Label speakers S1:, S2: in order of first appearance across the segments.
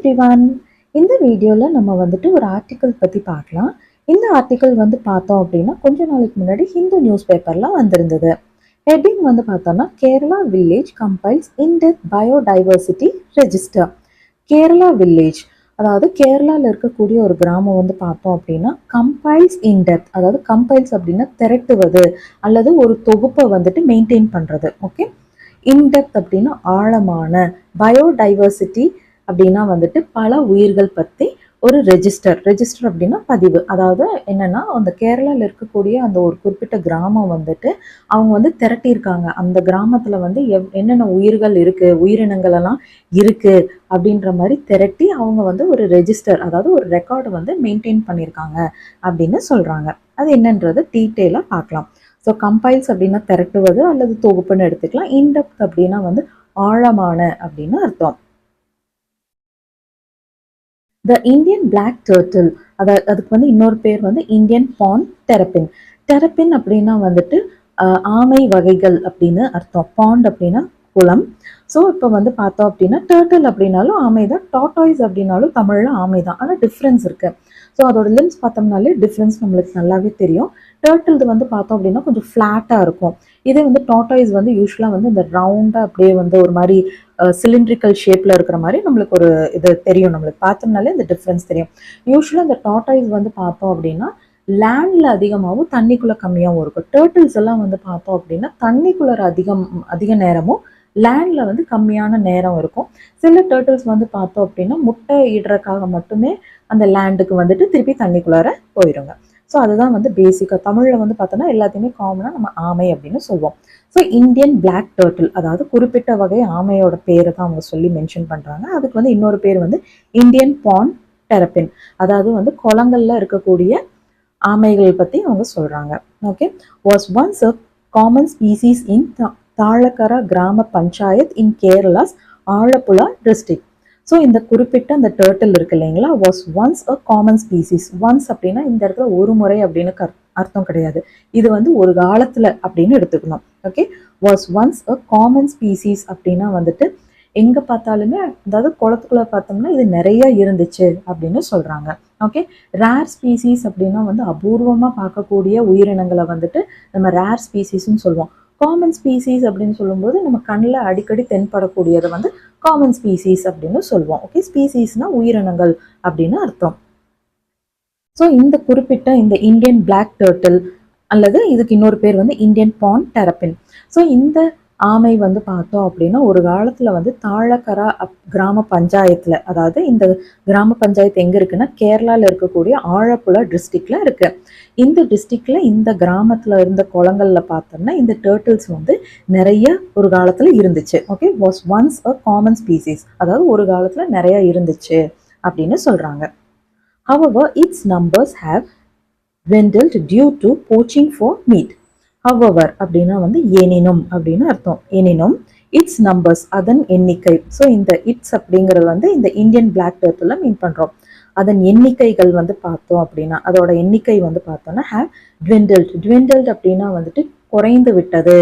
S1: Everyone. இந்த வீடியோவில் நம்ம வந்துட்டு ஒரு ஆர்டிக்கல் பற்றி பார்க்கலாம். இந்த ஆர்டிக்கல் வந்து பார்த்தோம் அப்படின்னா கொஞ்ச நாளைக்கு முன்னாடி ஹிந்து நியூஸ் பேப்பர்லாம் வந்திருந்தது. ஹெட்டிங் வந்து பார்த்தோம்னா Kerala village compiles in depth biodiversity register. Kerala village, அதாவது கேரளாவில் இருக்கக்கூடிய ஒரு கிராமம் வந்து பார்த்தோம் அப்படின்னா கம்பைல்ஸ் இன்டெப்த், அதாவது கம்பைல்ஸ் அப்படின்னா திரட்டுவது அல்லது ஒரு தொகுப்பை வந்துட்டு மெயின்டைன் பண்ணுறது. ஓகே, இன்டெப்த் அப்படின்னா ஆழமான, பயோடைவர்சிட்டி அப்படின்னா வந்துட்டு பல உயிர்கள் பற்றி ஒரு ரெஜிஸ்டர். ரெஜிஸ்டர் அப்படின்னா பதிவு. அதாவது என்னன்னா அந்த கேரளாவில் இருக்கக்கூடிய அந்த ஒரு குறிப்பிட்ட கிராமம் வந்துட்டு அவங்க வந்து திரட்டியிருக்காங்க. அந்த கிராமத்தில் வந்து என்னென்ன உயிர்கள் இருக்கு, உயிரினங்கள் எல்லாம் இருக்கு அப்படின்ற மாதிரி திரட்டி அவங்க வந்து ஒரு ரெஜிஸ்டர், அதாவது ஒரு ரெக்கார்டு வந்து மெயின்டைன் பண்ணியிருக்காங்க அப்படின்னு சொல்றாங்க. அது என்னன்றது டீட்டெயிலாக பார்க்கலாம். ஸோ கம்பைல்ஸ் அப்படின்னா திரட்டுவது அல்லது தொகுப்புன்னு எடுத்துக்கலாம். இன்டெப்த் அப்படின்னா வந்து ஆழமான அப்படின்னு அர்த்தம். த இந்தியன் பிளாக் டர்ட்டில், அதுக்கு வந்து இன்னொரு பேர் வந்து இந்தியன் பாண்ட் டெரபின். டெரபின் அப்படின்னா வந்துட்டு ஆமை வகைகள் அப்படின்னு அர்த்தம். பாண்ட் அப்படின்னா குளம். ஸோ இப்போ வந்து பார்த்தோம் அப்படின்னா டர்ட்டில் அப்படின்னாலும் ஆமை தான், டாட்டாய்ஸ் அப்படின்னாலும் தமிழில் ஆமை தான், ஆனால் டிஃப்ரென்ஸ் இருக்கு. ஸோ அதோட லிம்ஸ் பார்த்தோம்னாலே டிஃப்ரென்ஸ் நம்மளுக்கு நல்லாவே தெரியும். டர்ட்டில் வந்து பார்த்தோம் அப்படின்னா கொஞ்சம் ஃப்ளாட்டாக இருக்கும். இதே வந்து டாட்டாய்ஸ் வந்து யூஸ்வலாக வந்து இந்த ரவுண்டாக அப்படியே வந்து ஒரு மாதிரி சிலிண்ட்ரிக்கல் ஷேப்பில் இருக்கிற மாதிரி நம்மளுக்கு ஒரு இது தெரியும். நம்மளுக்கு பார்த்தோம்னாலே இந்த டிஃப்ரென்ஸ் தெரியும். யூஸ்வலாக இந்த டாட்டாய்ஸ் வந்து பார்த்தோம் அப்படின்னா லேண்டில் அதிகமாகவும் தண்ணிக்குள்ளே கம்மியாகவும் இருக்கும். டர்ட்டில்ஸ் எல்லாம் வந்து பார்த்தோம் அப்படின்னா தண்ணிக்குள்ளே அதிக நேரமும் லேண்டில் வந்து கம்மியான நேரம் இருக்கும். சில டர்ட்டில்ஸ் வந்து பார்த்தோம் அப்படின்னா முட்டை இடுறதுக்காக மட்டுமே அந்த லேண்டுக்கு வந்துட்டு திருப்பி தண்ணிக்குள்ளார போயிடுங்க. ஸோ அதுதான் வந்து பேசிக்காக தமிழில் வந்து பார்த்தோன்னா எல்லாத்தையுமே காமனாக நம்ம ஆமை அப்படின்னு சொல்லுவோம். ஸோ இந்தியன் பிளாக் டர்ட்டில், அதாவது குறிப்பிட்ட வகை ஆமையோட பேரை தான் அவங்க சொல்லி மென்ஷன் பண்ணுறாங்க. அதுக்கு வந்து இன்னொரு பேர் வந்து இந்தியன் பாண்ட் டெரபின், அதாவது வந்து குளங்கள்ல இருக்கக்கூடிய ஆமைகள் பற்றி அவங்க சொல்கிறாங்க. Okay, was once a common species in Thazhakkara கிராம panchayat in Kerala's Alappuzha district. So இந்த குறிப்பிட்ட அந்த டர்ட்டில் இருக்கு இல்லைங்களா, was once a common species. Once அப்படின்னா இந்த இடத்துல ஒரு முறை அப்படின்னு அர்த்தம் கிடையாது. இது வந்து ஒரு காலத்தில் அப்படின்னு எடுத்துக்கணும். Okay, was once a common species அப்படின்னா வந்துட்டு எங்கே பார்த்தாலுமே, அதாவது குளத்துக்குள்ள பார்த்தோம்னா இது நிறைய இருந்துச்சு அப்படின்னு சொல்கிறாங்க. ஓகே, ரேர் ஸ்பீசிஸ் அப்படின்னா வந்து அபூர்வமாக பார்க்கக்கூடிய உயிரினங்களை வந்துட்டு நம்ம ரேர் ஸ்பீசிஸ்ன்னு சொல்லுவோம். காமன் ஸ்பீசிஸ் அப்படின்னு சொல்லும்போது நம்ம கண்ணில் அடிக்கடி தென்படக்கூடியதை வந்து காமன் ஸ்பீசிஸ் அப்படின்னு சொல்லுவோம். ஓகே, ஸ்பீசிஸ்னா உயிரினங்கள் அப்படின்னு அர்த்தம். ஸோ இந்த குறிப்பிட்ட இந்த இந்தியன் பிளாக் டர்ட்டில் அல்லது இதுக்கு இன்னொரு பேர் வந்து இந்தியன் பாண்ட் டெரபின். ஸோ இந்த ஆமை வந்து பார்த்தோம் அப்படின்னா ஒரு காலத்தில் வந்து தாழக்கரா கிராம பஞ்சாயத்தில், அதாவது இந்த கிராம பஞ்சாயத்து எங்கே இருக்குன்னா கேரளாவில் இருக்கக்கூடிய ஆலப்புழா டிஸ்ட்ரிக்ட்ல இருக்கு. இந்த டிஸ்ட்ரிக்ட்ல இந்த கிராமத்தில் இருந்த குளங்களில் பார்த்தோம்னா இந்த டர்ட்டில்ஸ் வந்து நிறைய ஒரு காலத்தில் இருந்துச்சு. Okay, was once a common species, அதாவது ஒரு காலத்தில் நிறைய இருந்துச்சு அப்படின்னு சொல்கிறாங்க. However, its numbers have dwindled due to poaching for meat. However அப்படின்னா வந்து எனினும் அப்படின்னு அர்த்தம். எனினும் இட்ஸ் நம்பர்ஸ், அதன் எண்ணிக்கை. ஸோ இந்த இட்ஸ் அப்படிங்கிறது வந்து இந்த இந்தியன் பிளாக் டர்ட்டில் மீன் பண்ணுறோம். அதன் எண்ணிக்கைகள் வந்து பார்த்தோம் அப்படின்னா அதோட எண்ணிக்கை வந்து பார்த்தோம்னா ஹேவ் ட்விண்டல்ட் அப்படின்னா வந்துட்டு குறைந்து விட்டது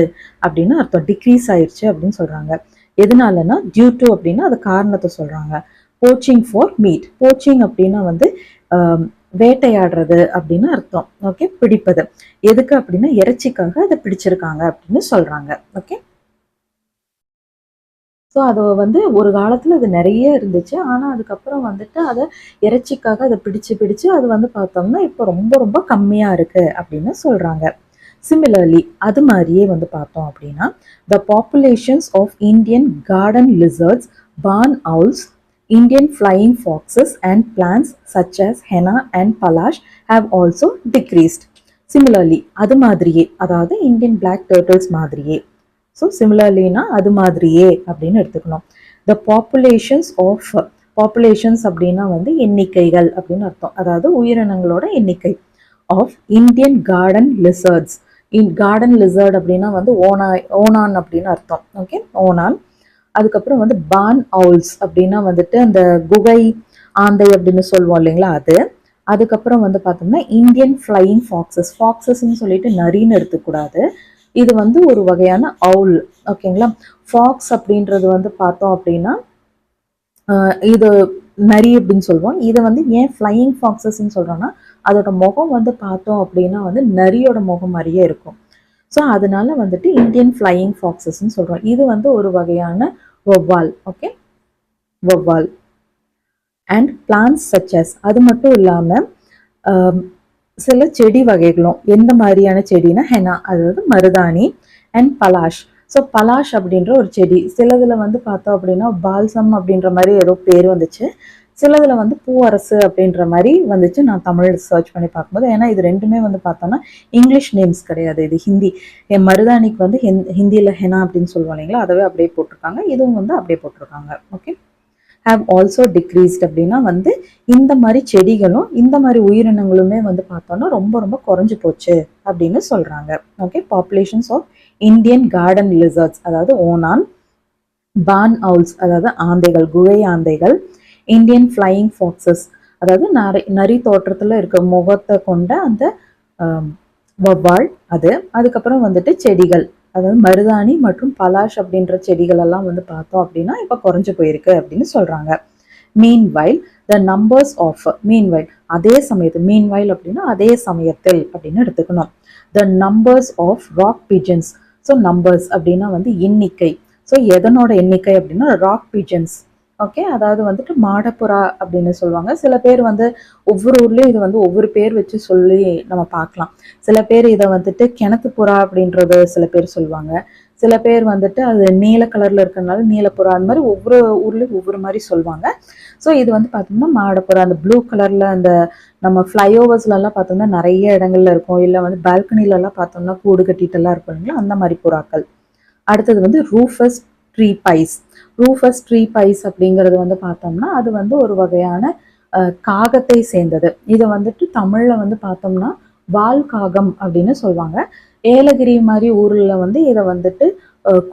S1: அப்படின்னு அர்த்தம். டிக்ரீஸ் ஆயிடுச்சு அப்படின்னு சொல்கிறாங்க. எதனாலனா டியூ டு அப்படின்னா அது காரணத்தை சொல்கிறாங்க. போச்சிங் ஃபார் மீட், போச்சிங் அப்படின்னா வந்து வேட்டையாடுறது அப்படின்னு அர்த்தம். ஓகே, பிடிப்பது. எதுக்கு அப்படின்னா இறைச்சிக்காக அதை பிடிச்சிருக்காங்க அப்படின்னு சொல்றாங்க. ஓகே, ஸோ அது வந்து ஒரு காலத்தில் அது நிறைய இருந்துச்சு. ஆனால் அதுக்கப்புறம் வந்துட்டு அதை இறைச்சிக்காக அதை பிடிச்சு அது வந்து பார்த்தோம்னா இப்போ ரொம்ப ரொம்ப கம்மியாக இருக்கு அப்படின்னு சொல்றாங்க. சிமிலர்லி அது மாதிரியே வந்து பார்த்தோம் அப்படின்னா the populations of Indian garden lizards, barn owls, Indian flying foxes and plants such as henna and palash have also decreased. Similarly, அது மாதிரியே, அதாவது இந்தியன் பிளாக் டர்ட்டில்ஸ் மாதிரியே. ஸோ சிமிலர்லினா அது மாதிரியே அப்படின்னு எடுத்துக்கணும். த பாப்புலேஷன்ஸ் அப்படின்னா வந்து எண்ணிக்கைகள் அப்படின்னு அர்த்தம். அதாவது உயிரினங்களோட எண்ணிக்கை. Of Indian garden lizards, garden lizard அப்படின்னா வந்து ஓனான் அப்படின்னு அர்த்தம். ஓகே, ஓனான். அதுக்கப்புறம் வந்து பான் அவுல்ஸ் அப்படின்னா வந்துட்டு அந்த குகை ஆந்தை அப்படின்னு சொல்லுவோம் இல்லைங்களா அது. அதுக்கப்புறம் வந்து பார்த்தோம்னா இந்தியன் ஃப்ளையிங் ஃபாக்ஸஸ்ன்னு சொல்லிட்டு நரின்னு எடுத்துக்கூடாது. இது வந்து ஒரு வகையான அவுல். ஓகேங்களா, ஃபாக்ஸ் அப்படின்றது வந்து பார்த்தோம் அப்படின்னா இது நரி அப்படின்னு சொல்லுவோம். இதை வந்து ஏன் ஃப்ளையிங் ஃபாக்ஸஸ்ன்னு சொல்கிறோன்னா, அதோட முகம் வந்து பார்த்தோம் அப்படின்னா வந்து நரியோட முகம் மாதிரியே இருக்கும். ஸோ அதனால வந்துட்டு இந்தியன் ஃப்ளையிங் ஃபாக்ஸஸ்ன்னு சொல்கிறோம். இது வந்து ஒரு வகையான வௌவால். ஓகே, வௌவால். அண்ட் பிளான்ஸ் சச்சஸ், அது மட்டும் இல்லாமல் சில செடி வகைகளும். எந்த மாதிரியான செடினா ஹெனா, அதாவது மருதாணி. And Palash. ஸோ பலாஷ் அப்படின்ற ஒரு செடி, சிலதில் வந்து பார்த்தோம் அப்படின்னா பால்சம் அப்படின்ற மாதிரி ஏதோ பேர் வந்துச்சு, சிலதில் வந்து பூவரசு அப்படின்ற மாதிரி வந்துச்சு. நான் தமிழ் சர்ச் பண்ணி பார்க்கும்போது, ஏன்னா இது ரெண்டுமே வந்து பார்த்தோன்னா இங்கிலீஷ் நேம்ஸ் கிடையாது, இது ஹிந்தி. என் மருதாணிக்கு வந்து ஹிந்தியில் ஹெனா அப்படின்னு சொல்லுவோம் இல்லைங்களா, அதவே அப்படியே போட்டிருக்காங்க. இதுவும் வந்து அப்படியே போட்டிருக்காங்க. ஓகே, ஹாவ் ஆல்சோ டிக்ரீஸ்ட் அப்படின்னா வந்து இந்த மாதிரி செடிகளும் இந்த மாதிரி உயிரினங்களுமே வந்து பார்த்தோன்னா ரொம்ப ரொம்ப குறைஞ்சு போச்சு அப்படின்னு சொல்றாங்க. Okay, populations of Indian garden lizards, அதாவது ஓனான், பான் அவுல்ஸ் அதாவது ஆந்தைகள், குகை ஆந்தைகள், இந்தியன் ஃப்ளையிங் ஃபாக்ஸஸ் அதாவது நரி தோற்றத்தில் இருக்க முகத்தை கொண்ட அந்த வவ்வால், அதுக்கப்புறம் வந்துட்டு செடிகள், அதாவது மருதாணி மற்றும் பலாஷ் அப்படின்ற செடிகள் எல்லாம் வந்து பார்த்தோம் அப்படின்னா இப்போ குறைஞ்சு போயிருக்கு அப்படின்னு சொல்றாங்க. Meanwhile the numbers of, meanwhile அதே சமயத்தில், மீன்வைல் அப்படின்னா அதே சமயத்தில் அப்படின்னு எடுத்துக்கணும். The numbers of rock pigeons. So numbers அப்படின்னா வந்து எண்ணிக்கை. ஸோ எதனோட எண்ணிக்கை அப்படின்னா ராக் பிஜன்ஸ். ஓகே, அதாவது வந்துட்டு மாடப்புறா அப்படின்னு சொல்லுவாங்க. சில பேர் வந்து ஒவ்வொரு ஊர்லேயும் இது வந்து ஒவ்வொரு பேர் வச்சு சொல்லி நம்ம பார்க்கலாம். சில பேர் இதை வந்துட்டு கிணத்து புறா அப்படின்றது சில பேர் சொல்லுவாங்க. சில பேர் வந்துட்டு அது நீல கலர்ல இருக்கிறதுனால நீலப்புறா, அந்த மாதிரி ஒவ்வொரு ஊர்லேயும் ஒவ்வொரு மாதிரி சொல்லுவாங்க. ஸோ இது வந்து பார்த்தோம்னா மாடப்புறா, அந்த ப்ளூ கலர்ல அந்த நம்ம ஃப்ளைஓவர்ஸ்லாம் பார்த்தோம்னா நிறைய இடங்கள்ல இருக்கும், இல்லை வந்து பால்கனிலலாம் பார்த்தோம்னா கூடு கட்டிட்டுலாம் இருக்கும் இல்லைங்களா, அந்த மாதிரி புறாக்கள். அடுத்தது வந்து ரூஃபஸ் ட்ரீ பைஸ். ரூஃபஸ் ட்ரீ பைஸ் அப்படிங்கிறது வந்து பார்த்தோம்னா அது வந்து ஒரு வகையான காகத்தை சேர்ந்தது. இதை வந்துட்டு தமிழ்ல வந்து பார்த்தோம்னா வால் காகம் அப்படின்னு சொல்லுவாங்க. ஏலகிரி மாதிரி ஊர்ல வந்து இதை வந்துட்டு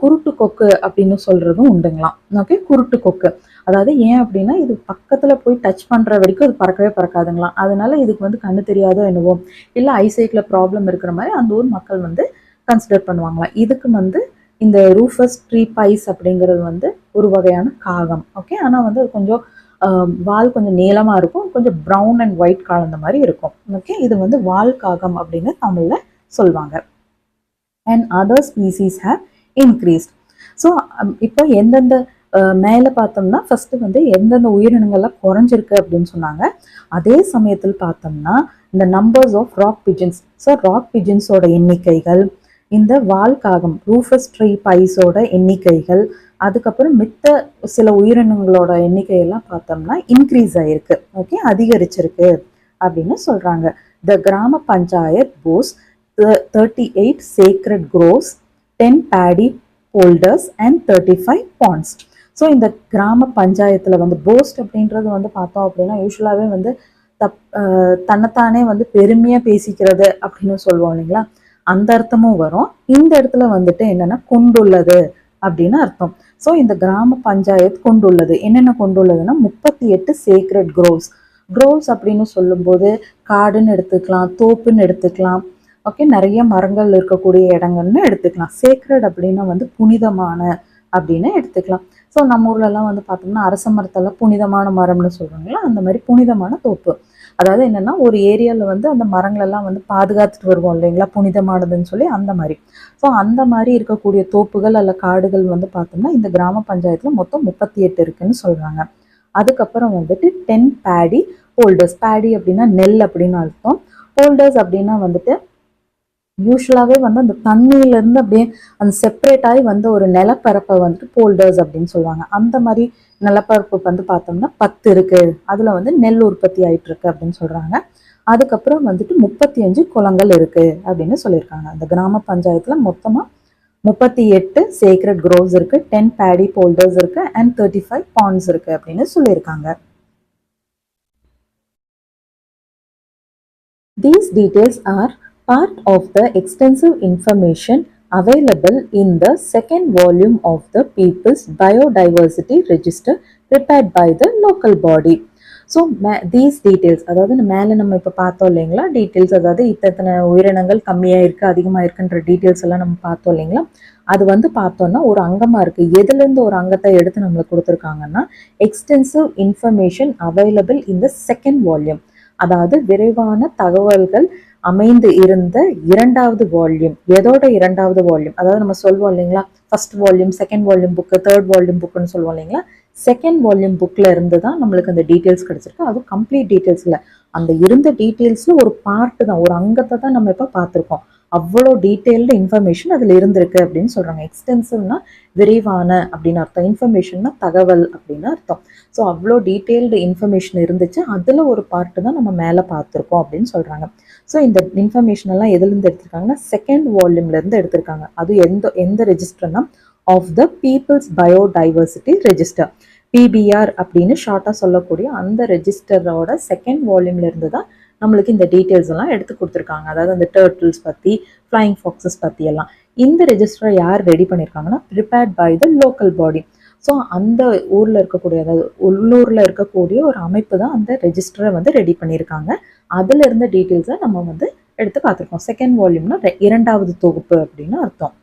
S1: குருட்டு கொக்கு அப்படின்னு சொல்றதும் உண்டுங்களாம். ஓகே, குருட்டு கொக்கு. அதாவது ஏன் அப்படின்னா இது பக்கத்துல போய் டச் பண்ற வரைக்கும் அது பறக்கவே பறக்காதுங்களாம். அதனால இதுக்கு வந்து கண்ணு தெரியாதோ என்னவோ, இல்லை ஐசைட்ல ப்ராப்ளம் இருக்கிற மாதிரி அந்த ஊர் மக்கள் வந்து கன்சிடர் பண்ணுவாங்களாம். இதுக்கு வந்து இந்த ரூஃபஸ் ட்ரீ பைஸ் அப்படிங்கிறது வந்து ஒரு வகையான காகம். ஓகே, ஆனால் வந்து அது கொஞ்சம் வால் கொஞ்சம் நீளமாக இருக்கும், கொஞ்சம் ப்ரௌன் அண்ட் ஒயிட் கலந்த மாதிரி இருக்கும். ஓகே, இது வந்து வால் காகம் அப்படின்னு தமிழில் சொல்லுவாங்க. And other species have increased. So இப்போ எந்தெந்த மேலே பார்த்தோம்னா ஃபஸ்ட்டு வந்து எந்தெந்த உயிரினங்கள்லாம் குறைஞ்சிருக்கு அப்படின்னு சொன்னாங்க. அதே சமயத்தில் பார்த்தோம்னா இந்த numbers of rock pigeons, so rock பிஜன்ஸோட எண்ணிக்கைகள், இந்த வால் காகம் ரூஃபஸ் ட்ரீ பைஸோட எண்ணிக்கைகள், அதுக்கப்புறம் மித்த சில உயிரினங்களோட எண்ணிக்கையெல்லாம் பார்த்தோம்னா இன்க்ரீஸ் ஆயிருக்கு. ஓகே, அதிகரிச்சிருக்கு அப்படின்னு சொல்றாங்க. The grama panchayat boasts 38 sacred groves, 10 paddy holders and 35 ponds. So இந்த கிராம பஞ்சாயத்தில் வந்து போஸ்ட் அப்படின்றது வந்து பார்த்தோம் அப்படின்னா யூஸ்வலாகவே வந்து தன்னைத்தானே வந்து பெருமையாக பேசிக்கிறது அப்படின்னு சொல்லுவோம் இல்லைங்களா, அந்த அர்த்தமும் வரும். இந்த இடத்துல வந்துட்டு என்னன்னா கொண்டுள்ளது அப்படின்னு அர்த்தம். ஸோ இந்த கிராம பஞ்சாயத்து கொண்டுள்ளது, என்னென்ன கொண்டுள்ளதுன்னா 38 சேக்ரெட் க்ரோவ்ஸ். க்ரோவ்ஸ் அப்படின்னு சொல்லும்போது காடுன்னு எடுத்துக்கலாம், தோப்புன்னு எடுத்துக்கலாம். ஓகே, நிறைய மரங்கள் இருக்கக்கூடிய இடங்கள்னு எடுத்துக்கலாம். சேக்ரெட் அப்படின்னா வந்து புனிதமான அப்படின்னு எடுத்துக்கலாம். ஸோ நம்ம ஊர்லலாம் வந்து பார்த்தோம்னா அரச மரத்தெல்லாம் புனிதமான மரம்னு சொல்கிறாங்களா, அந்த மாதிரி புனிதமான தோப்பு. அதாவது என்னென்னா ஒரு ஏரியாவில் வந்து அந்த மரங்களெல்லாம் வந்து பாதுகாத்துட்டு வருவோம் இல்லைங்களா, புனிதமானதுன்னு சொல்லி, அந்த மாதிரி. ஸோ அந்த மாதிரி இருக்கக்கூடிய தோப்புகள் அல்ல காடுகள் வந்து பார்த்தோம்னா இந்த கிராம பஞ்சாயத்தில் மொத்தம் 38 இருக்குன்னு சொல்கிறாங்க. அதுக்கப்புறம் வந்துட்டு 10 பேடி ஹோல்டர்ஸ். பேடி அப்படின்னா நெல் அப்படின்னு அர்த்தம். ஹோல்டர்ஸ் அப்படின்னா வந்துட்டு யூஸ்வலாகவே வந்து அந்த தண்ணியிலேருந்து அப்படியே அந்த செப்பரேட் ஆகி வந்து ஒரு நிலப்பரப்பை வந்துட்டு போல்டர்ஸ் அப்படின்னு சொல்லுவாங்க. அந்த மாதிரி நிலப்பரப்பு வந்து பார்த்தோம்னா 10 இருக்குது, அதில் வந்து நெல் உற்பத்தி ஆகிட்டு இருக்கு அப்படின்னு சொல்கிறாங்க. அதுக்கப்புறம் வந்துட்டு 35 குளங்கள் இருக்குது அப்படின்னு சொல்லியிருக்காங்க. அந்த கிராம பஞ்சாயத்தில் மொத்தமாக 38 சேக்ரெட் க்ரோவ்ஸ் இருக்குது, 10 பேடி போல்டர்ஸ் இருக்குது அண்ட் 35 பாண்ட்ஸ் இருக்குது அப்படின்னு சொல்லியிருக்காங்க. These details are part of the extensive information available in the second volume of the People's Biodiversity Register prepared by the local body. So these details, அதாவது மேலே நம்ம இப்போ பார்த்தோம் இல்லைங்களா டீட்டெயில்ஸ், அதாவது இத்தனை உயிரினங்கள் கம்மியாக இருக்குது அதிகமாக இருக்குன்ற டீட்டெயில்ஸ் எல்லாம் நம்ம பார்த்தோம் இல்லைங்களா, அது வந்து பார்த்தோன்னா ஒரு அங்கமாக இருக்குது. எதுலேருந்து ஒரு அங்கத்தை எடுத்து நம்மளுக்கு கொடுத்துருக்காங்கன்னா, extensive information available in the second volume, அதாவது விரைவான தகவல்கள் அமைந்து இருந்த இரண்டாவது வால்யூம். எதோட இரண்டாவது வால்யூம், அதாவது நம்ம சொல்லுவோம் இல்லைங்களா first volume, second volume book, third volume புக்குன்னு சொல்லுவோம் இல்லைங்களா, செகண்ட் வால்யூம் புக்கில் இருந்து தான் நம்மளுக்கு அந்த டீட்டெயில்ஸ் கிடச்சிருக்கு. அதுவும் கம்ப்ளீட் டீட்டெயில்ஸ் இல்லை, அந்த இருந்த டீட்டெயில்ஸில் ஒரு பார்ட்டு தான், ஒரு அங்கத்தை தான் நம்ம இப்போ பார்த்துருக்கோம். அவ்வளோ டீட்டெயில்டு இன்ஃபர்மேஷன் அதில் இருந்திருக்கு அப்படின்னு சொல்கிறாங்க. எக்ஸ்டென்சிவ்னா விரைவான அப்படின்னு அர்த்தம், இன்ஃபர்மேஷன்னா தகவல் அப்படின்னு அர்த்தம். ஸோ அவ்வளோ டீட்டெயில்டு இன்ஃபர்மேஷன் இருந்துச்சு, அதில் ஒரு பார்ட்டு தான் நம்ம மேலே பார்த்துருக்கோம் அப்படின்னு சொல்கிறாங்க. ஸோ இந்த இன்ஃபர்மேஷன் எல்லாம் எதுலேருந்து எடுத்திருக்காங்கன்னா செகண்ட் வால்யூம்லேருந்து எடுத்திருக்காங்க. அது எந்த ரெஜிஸ்டர்னா of the people's biodiversity register, PBR அப்படின்னு ஷார்ட்டாக சொல்லக்கூடிய அந்த ரெஜிஸ்டரோட செகண்ட் வால்யூம்ல இருந்து தான் நம்மளுக்கு இந்த டீட்டெயில்ஸ் எல்லாம் எடுத்து கொடுத்துருக்காங்க. அதாவது அந்த டர்ட்டில்ஸ் பற்றி, ஃப்ளைங் ஃபாக்ஸஸ் பற்றி எல்லாம். இந்த ரெஜிஸ்டரை யார் ரெடி பண்ணியிருக்காங்கன்னா prepared by the local body. So அந்த ஊரில் இருக்கக்கூடிய, அதாவது உள்ளூரில் இருக்கக்கூடிய ஒரு அமைப்பு தான் அந்த ரெஜிஸ்டரை வந்து ரெடி பண்ணியிருக்காங்க. அதில் இருந்த டீட்டெயில்ஸை நம்ம வந்து எடுத்து பார்த்துருக்கோம். செகண்ட் வால்யூம்னா இரண்டாவது தொகுப்பு அப்படின்னு அர்த்தம்.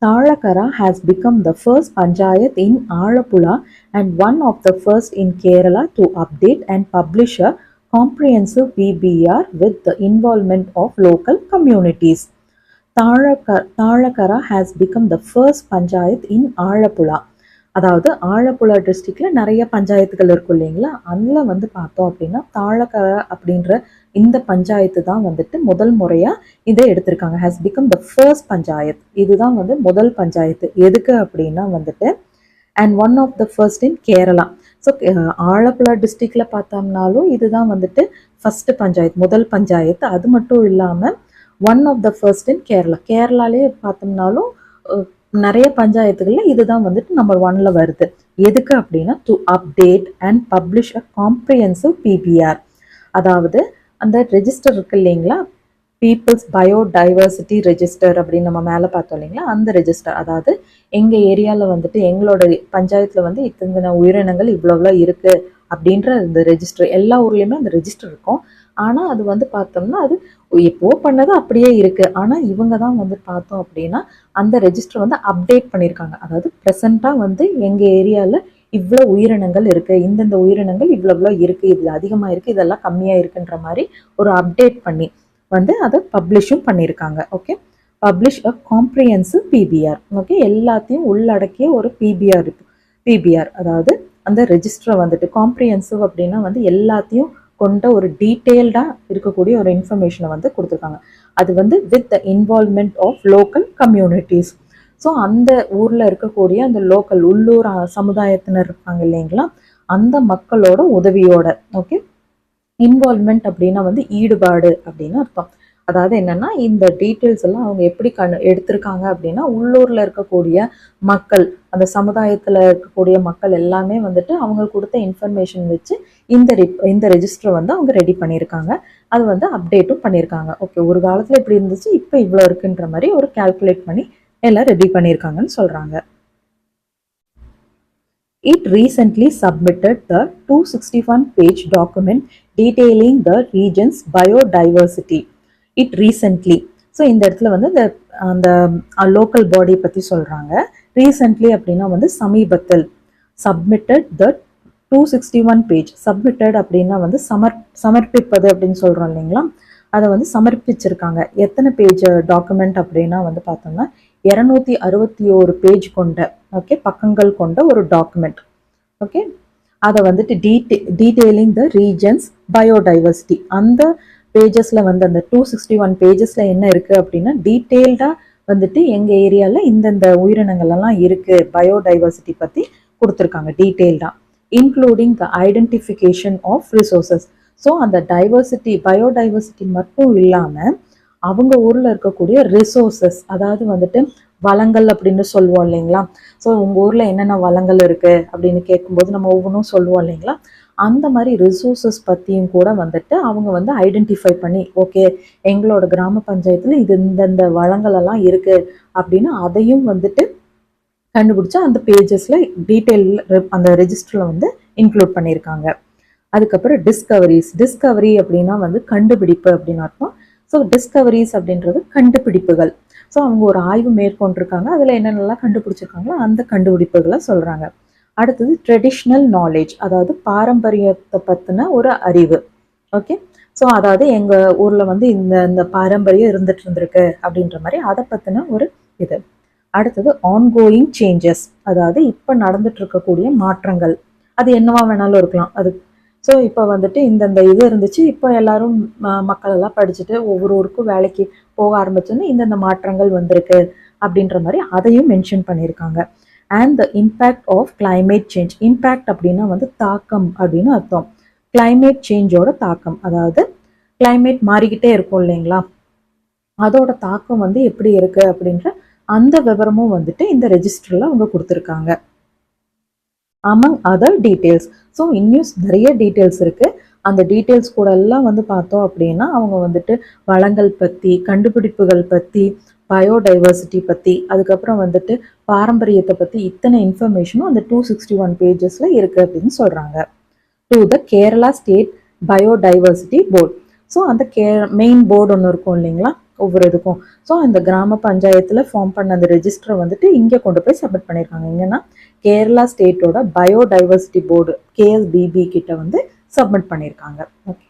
S1: Talakara has become the first panchayat in Alappuzha and one of the first in Kerala to update and publish a comprehensive PBR with the involvement of local communities. Talakara has become the first panchayat in Alappuzha. அதாவது ஆலப்புழா டிஸ்ட்ரிக்ட்ல நிறைய பஞ்சாயத்துகள் இருக்கும் இல்லைங்களா, அதில் வந்து பார்த்தோம் அப்படின்னா தாழக்கரை அப்படின்ற இந்த பஞ்சாயத்து தான் வந்துட்டு முதல் முறையாக இதை எடுத்திருக்காங்க. Has become the first panchayat, இதுதான் வந்து முதல் பஞ்சாயத்து. எதுக்கு அப்படின்னா வந்துட்டு and one of the first in Kerala. So Alappuzha டிஸ்ட்ரிக்டில் பார்த்தோம்னாலும் இதுதான் வந்துட்டு ஃபர்ஸ்ட் பஞ்சாயத்து, முதல் பஞ்சாயத்து. அது மட்டும் இல்லாமல் one of the first in Kerala, கேரளாலே பார்த்தோம்னாலும் நிறைய பஞ்சாயத்துகளில் இதுதான் வந்துட்டு நம்பர் 1ல வருது. எதுக்கு அப்படின்னா to update and publish a comprehensive PBR, அதாவது அந்த ரெஜிஸ்டர் இருக்கு இல்லைங்களா, பீப்புள்ஸ் பயோடைவர்சிட்டி ரெஜிஸ்டர் அப்படின்னு நம்ம மேலே பார்த்தோம் இல்லைங்களா, அந்த ரெஜிஸ்டர். அதாவது எங்கள் ஏரியாவில் வந்துட்டு எங்களோட பஞ்சாயத்தில் வந்து இத்தனை உயிரினங்கள் இவ்வளோ இருக்குது அப்படின்ற இந்த ரெஜிஸ்டர். எல்லா ஊர்லேயுமே அந்த ரெஜிஸ்டர் இருக்கும். ஆனால் அது வந்து பார்த்தோம்னா அது எப்போ பண்ணது அப்படியே இருக்குது. ஆனால் இவங்க தான் வந்து பார்த்தோம் அப்படின்னா அந்த ரெஜிஸ்டர் வந்து அப்டேட் பண்ணியிருக்காங்க. அதாவது ப்ரெசண்ட்டாக வந்து எங்கள் ஏரியாவில் இவ்வளோ உயிரினங்கள் இருக்குது, இந்தந்த உயிரினங்கள் இவ்வளோ இருக்குது, இது அதிகமாக இருக்குது, இதெல்லாம் கம்மியாக இருக்குன்ற மாதிரி ஒரு அப்டேட் பண்ணி வந்து அதை பப்ளிஷும் பண்ணியிருக்காங்க. Okay, publish a comprehensive PPR. Okay, எல்லாத்தையும் உள்ளடக்கிய ஒரு பிபிஆர் இருக்குது. பிபிஆர் அதாவது அந்த ரெஜிஸ்டரை வந்துட்டு காம்ப்ரிஹென்சிவ் அப்படின்னா வந்து எல்லாத்தையும் கொண்ட ஒரு டீட்டெயில்டாக இருக்கக்கூடிய ஒரு இன்ஃபர்மேஷனை வந்து கொடுத்துருக்காங்க. அது வந்து with the involvement of local communities. So அந்த ஊரில் இருக்கக்கூடிய அந்த லோக்கல் உள்ளூர் சமுதாயத்தினர் இருப்பாங்க இல்லைங்களா, அந்த மக்களோட உதவியோட. ஓகே, இன்வால்மெண்ட் அப்படின்னா வந்து ஈடுபாடு அப்படின்னு அர்த்தம். அதாவது என்னன்னா இந்த டீட்டெயில்ஸ் எல்லாம் அவங்க எப்படி எடுத்திருக்காங்க அப்படின்னா உள்ளூர்ல இருக்கக்கூடிய மக்கள், அந்த சமுதாயத்துல இருக்கக்கூடிய மக்கள் எல்லாமே வந்துட்டு அவங்க கொடுத்த இன்ஃபர்மேஷன் வச்சு இந்த ரெஜிஸ்டர் வந்து அவங்க ரெடி பண்ணியிருக்காங்க. அது வந்து அப்டேட்டும் பண்ணியிருக்காங்க. ஓகே, ஒரு காலத்துல இப்படி இருந்துச்சு, இப்போ இவ்வளோ இருக்குன்ற மாதிரி ஒரு கால்குலேட் பண்ணி எல்லாம் ரெடி பண்ணியிருக்காங்கன்னு சொல்றாங்க. It recently submitted the 261-page document detailing the region's biodiversity. It recently, so இந்த இடத்துல வந்து அந்த லோக்கல் பாடி பற்றி சொல்கிறாங்க. ரீசெண்ட்லி அப்படின்னா வந்து சமீபத்தில். சப்மிட்டட் த 261 பேஜ். சப்மிட்டட் அப்படின்னா வந்து சமர்ப்பிப்பது அப்படின்னு சொல்கிறோம் இல்லைங்களா, அதை வந்து சமர்ப்பிச்சிருக்காங்க. எத்தனை பேஜ் டாக்குமெண்ட் அப்படின்னா வந்து பார்த்தோம்னா 261 பேஜ் கொண்ட, ஓகே, பக்கங்கள் கொண்ட ஒரு டாக்குமெண்ட். ஓகே, அதை வந்துட்டு டீட்டெயிலிங் த ரீஜன்ஸ் பயோடைவர்சிட்டி. அந்த பேஜஸில் வந்து அந்த 261 பேஜஸில் என்ன இருக்குது அப்படின்னா டீட்டெயில்டாக வந்துட்டு எங்கள் ஏரியாவில் இந்தந்த உயிரினங்கள்லாம் இருக்குது பயோடைவர்சிட்டி பற்றி கொடுத்துருக்காங்க டீட்டெயில்டாக. Including the identification of resources. So அந்த பயோடைவர்சிட்டி மட்டும் இல்லாமல் அவங்க ஊரில் இருக்கக்கூடிய ரிசோர்சஸ், அதாவது வந்துட்டு வளங்கள் அப்படின்னு சொல்லுவோம் இல்லைங்களா. ஸோ உங்கள் ஊரில் என்னென்ன வளங்கள் இருக்குது அப்படின்னு கேட்கும்போது நம்ம ஒவ்வொன்றும் சொல்லுவோம் இல்லைங்களா, அந்த மாதிரி ரிசோர்சஸ் பற்றியும் கூட வந்துட்டு அவங்க வந்து ஐடென்டிஃபை பண்ணி, ஓகே எங்களோட கிராம பஞ்சாயத்தில் இது இந்தந்த வளங்கள் எல்லாம் இருக்குது அப்படின்னு அதையும் வந்துட்டு கண்டுபிடிச்சா அந்த பேஜஸ்ல டீட்டெயில் அந்த ரெஜிஸ்டர்ல வந்து இன்க்ளூட் பண்ணியிருக்காங்க. அதுக்கப்புறம் டிஸ்கவரி அப்படின்னா வந்து கண்டுபிடிப்பு அப்படின்னு அர்த்தம். ஸோ டிஸ்கவரிஸ் அப்படின்றது கண்டுபிடிப்புகள். ஸோ அவங்க ஒரு ஆய்வு மேற்கொண்டிருக்காங்க, அதில் என்னென்னலாம் கண்டுபிடிச்சிருக்காங்களோ அந்த கண்டுபிடிப்புகளை சொல்றாங்க. அடுத்தது ட்ரெடிஷ்னல் நாலேஜ், அதாவது பாரம்பரியத்தை பற்றின ஒரு அறிவு. ஓகே, ஸோ அதாவது எங்கள் ஊரில் வந்து இந்த இந்த பாரம்பரியம் இருந்துட்டு இருந்திருக்கு அப்படின்ற மாதிரி அதை பற்றின ஒரு இது. அடுத்தது ஆன்கோயிங் சேஞ்சஸ், அதாவது இப்போ நடந்துட்டு இருக்கக்கூடிய மாற்றங்கள். அது என்னவா வேணாலும் இருக்கலாம். அது ஸோ இப்போ வந்துட்டு இந்தந்த இது இருந்துச்சு, இப்போ எல்லாரும் மக்கள் எல்லாம் படிச்சுட்டு ஒவ்வொரு ஊருக்கும் வேலைக்கு போக ஆரம்பிச்சோன்னு இந்தந்த மாற்றங்கள் வந்திருக்கு அப்படின்ற மாதிரி அதையும் மென்ஷன் பண்ணியிருக்காங்க. And the impact of climate change. Impact அப்படின்னா வந்து தாக்கம் அப்படின்னு அர்த்தம். கிளைமேட் சேஞ்சோட தாக்கம், அதாவது கிளைமேட் மாறிக்கிட்டே இருக்கும் இல்லைங்களா, அதோட தாக்கம் வந்து எப்படி இருக்கு அப்படின்ற அந்த விவரமும் வந்துட்டு இந்த ரெஜிஸ்டர்ல அவங்க கொடுத்துருக்காங்க. Among other details. ஸோ இன்னும் நிறைய டீட்டெயில்ஸ் இருக்கு. அந்த டீட்டெயில்ஸ் கூட எல்லாம் வந்து பார்த்தோம் அப்படின்னா அவங்க வந்துட்டு வளங்கள் பற்றி, கண்டுபிடிப்புகள் பற்றி, பயோடைவர்சிட்டி பற்றி, அதுக்கப்புறம் வந்துட்டு பாரம்பரியத்தை பற்றி இத்தனை இன்ஃபர்மேஷனும் அந்த 261 பேஜஸ்ல இருக்கு அப்படின்னு சொல்றாங்க. To the Kerala state biodiversity board. So அந்த மெயின் போர்டு ஒன்று இருக்கும் இல்லைங்களா ஒவ்வொரு இதுக்கும். ஸோ அந்த கிராம பஞ்சாயத்தில் ஃபார்ம் பண்ண அந்த ரெஜிஸ்டரை வந்துட்டு இங்கே கொண்டு போய் சப்மிட் பண்ணியிருக்காங்க. எங்கன்னா கேரளா ஸ்டேட்டோட பயோடைவர்சிட்டி போர்டு KSBB கிட்ட வந்து சப்மிட் பண்ணியிருக்காங்க. ஓகே,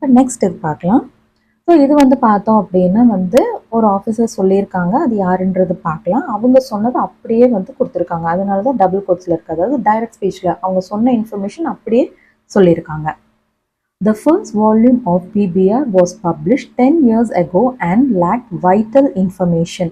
S1: நெக்ஸ்ட் இது பார்க்கலாம். ஸோ இது வந்து பார்த்தோம் அப்படின்னா வந்து ஒரு ஆஃபீஸர் சொல்லியிருக்காங்க, அது யாருன்றது பார்க்கலாம். அவங்க சொன்னது அப்படியே வந்து கொடுத்துருக்காங்க, அதனால தான் டபுள் கோட்ஸில் இருக்குது. அதாவது டைரக்ட் ஸ்பீச்சில் அவங்க சொன்ன இன்ஃபர்மேஷன் அப்படியே சொல்லியிருக்காங்க. The first volume of PBR was published 10 years ago and lacked vital information.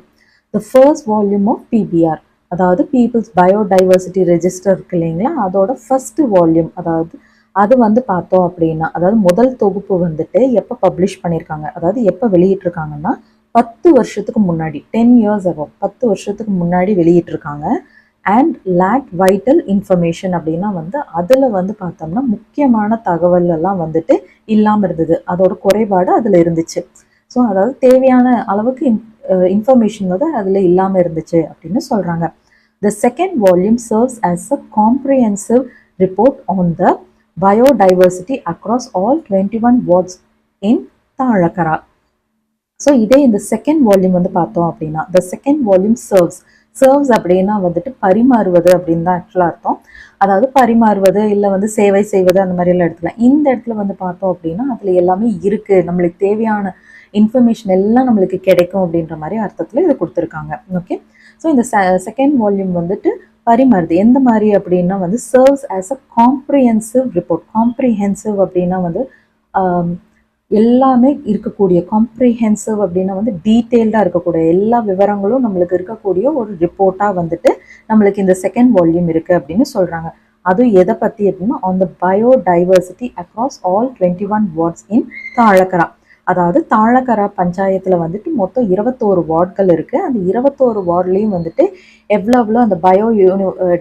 S1: The first volume of PBR, அதாவது People's Biodiversity Register இருக்கு இல்லைங்களா, அதோட ஃபர்ஸ்ட் வால்யூம், அதாவது அது வந்து பார்த்தோம் அப்படின்னா, அதாவது முதல் தொகுப்பு வந்துட்டு எப்போ பப்ளிஷ் பண்ணியிருக்காங்க, அதாவது எப்போ வெளியிட்டிருக்காங்கன்னா 10 வருஷத்துக்கு முன்னாடி, 10 years ago, 10 வருஷத்துக்கு முன்னாடி வெளியிட்டிருக்காங்க. அண்ட் லேக் வைட்டல் இன்ஃபர்மேஷன் அப்படின்னா வந்து அதில் வந்து பார்த்தோம்னா முக்கியமான தகவல் எல்லாம் வந்துட்டு இல்லாமல் இருந்தது, அதோட குறைபாடு அதில் இருந்துச்சு. ஸோ அதாவது தேவையான அளவுக்கு இன்ஃபர்மேஷன் வந்து அதில் இல்லாமல் இருந்துச்சு அப்படின்னு சொல்கிறாங்க. The second volume serves as a comprehensive report on the biodiversity across all 21 wards in Thazhakkara. So இதே இந்த செகண்ட் வால்யூம் வந்து பார்த்தோம் அப்படின்னா, த செகண்ட் வால்யூம் சர்வ்ஸ் அப்படின்னா வந்துட்டு பரிமாறுவது அப்படின்னு தான் ஆக்சுவலாக அர்த்தம். அதாவது பரிமாறுவது இல்லை வந்து சேவை செய்வது அந்த மாதிரி எல்லாம் எடுத்துக்கலாம். இந்த இடத்துல வந்து பார்த்தோம் அப்படின்னா அதில் எல்லாமே இருக்குது, நம்மளுக்கு தேவையான இன்ஃபர்மேஷன் எல்லாம் நம்மளுக்கு கிடைக்கும் அப்படின்ற மாதிரி அர்த்தத்தில் இதை கொடுத்துருக்காங்க. ஓகே, ஸோ இந்த செகண்ட் வால்யூம் வந்துட்டு பரிமாறுது எந்த மாதிரி அப்படின்னா வந்து serves as a comprehensive report. Comprehensive அப்படின்னா வந்து எல்லாமே இருக்கக்கூடிய, காம்ப்ரிஹென்சிவ் அப்படின்னா வந்து டீட்டெயில்டாக இருக்கக்கூடிய எல்லா விவரங்களும் நம்மளுக்கு இருக்கக்கூடிய ஒரு ரிப்போர்ட்டாக வந்துட்டு நம்மளுக்கு இந்த செகண்ட் வால்யூம் இருக்குது அப்படின்னு சொல்கிறாங்க. அதுவும் எதை பற்றி அப்படின்னா on the biodiversity across all 21 wards in Thazhakkara. அதாவது தாழக்கரா பஞ்சாயத்தில் வந்துட்டு மொத்தம் 21 வார்டுகள் இருக்குது. அந்த 21 வார்டுலேயும் வந்துட்டு எவ்வளோ அந்த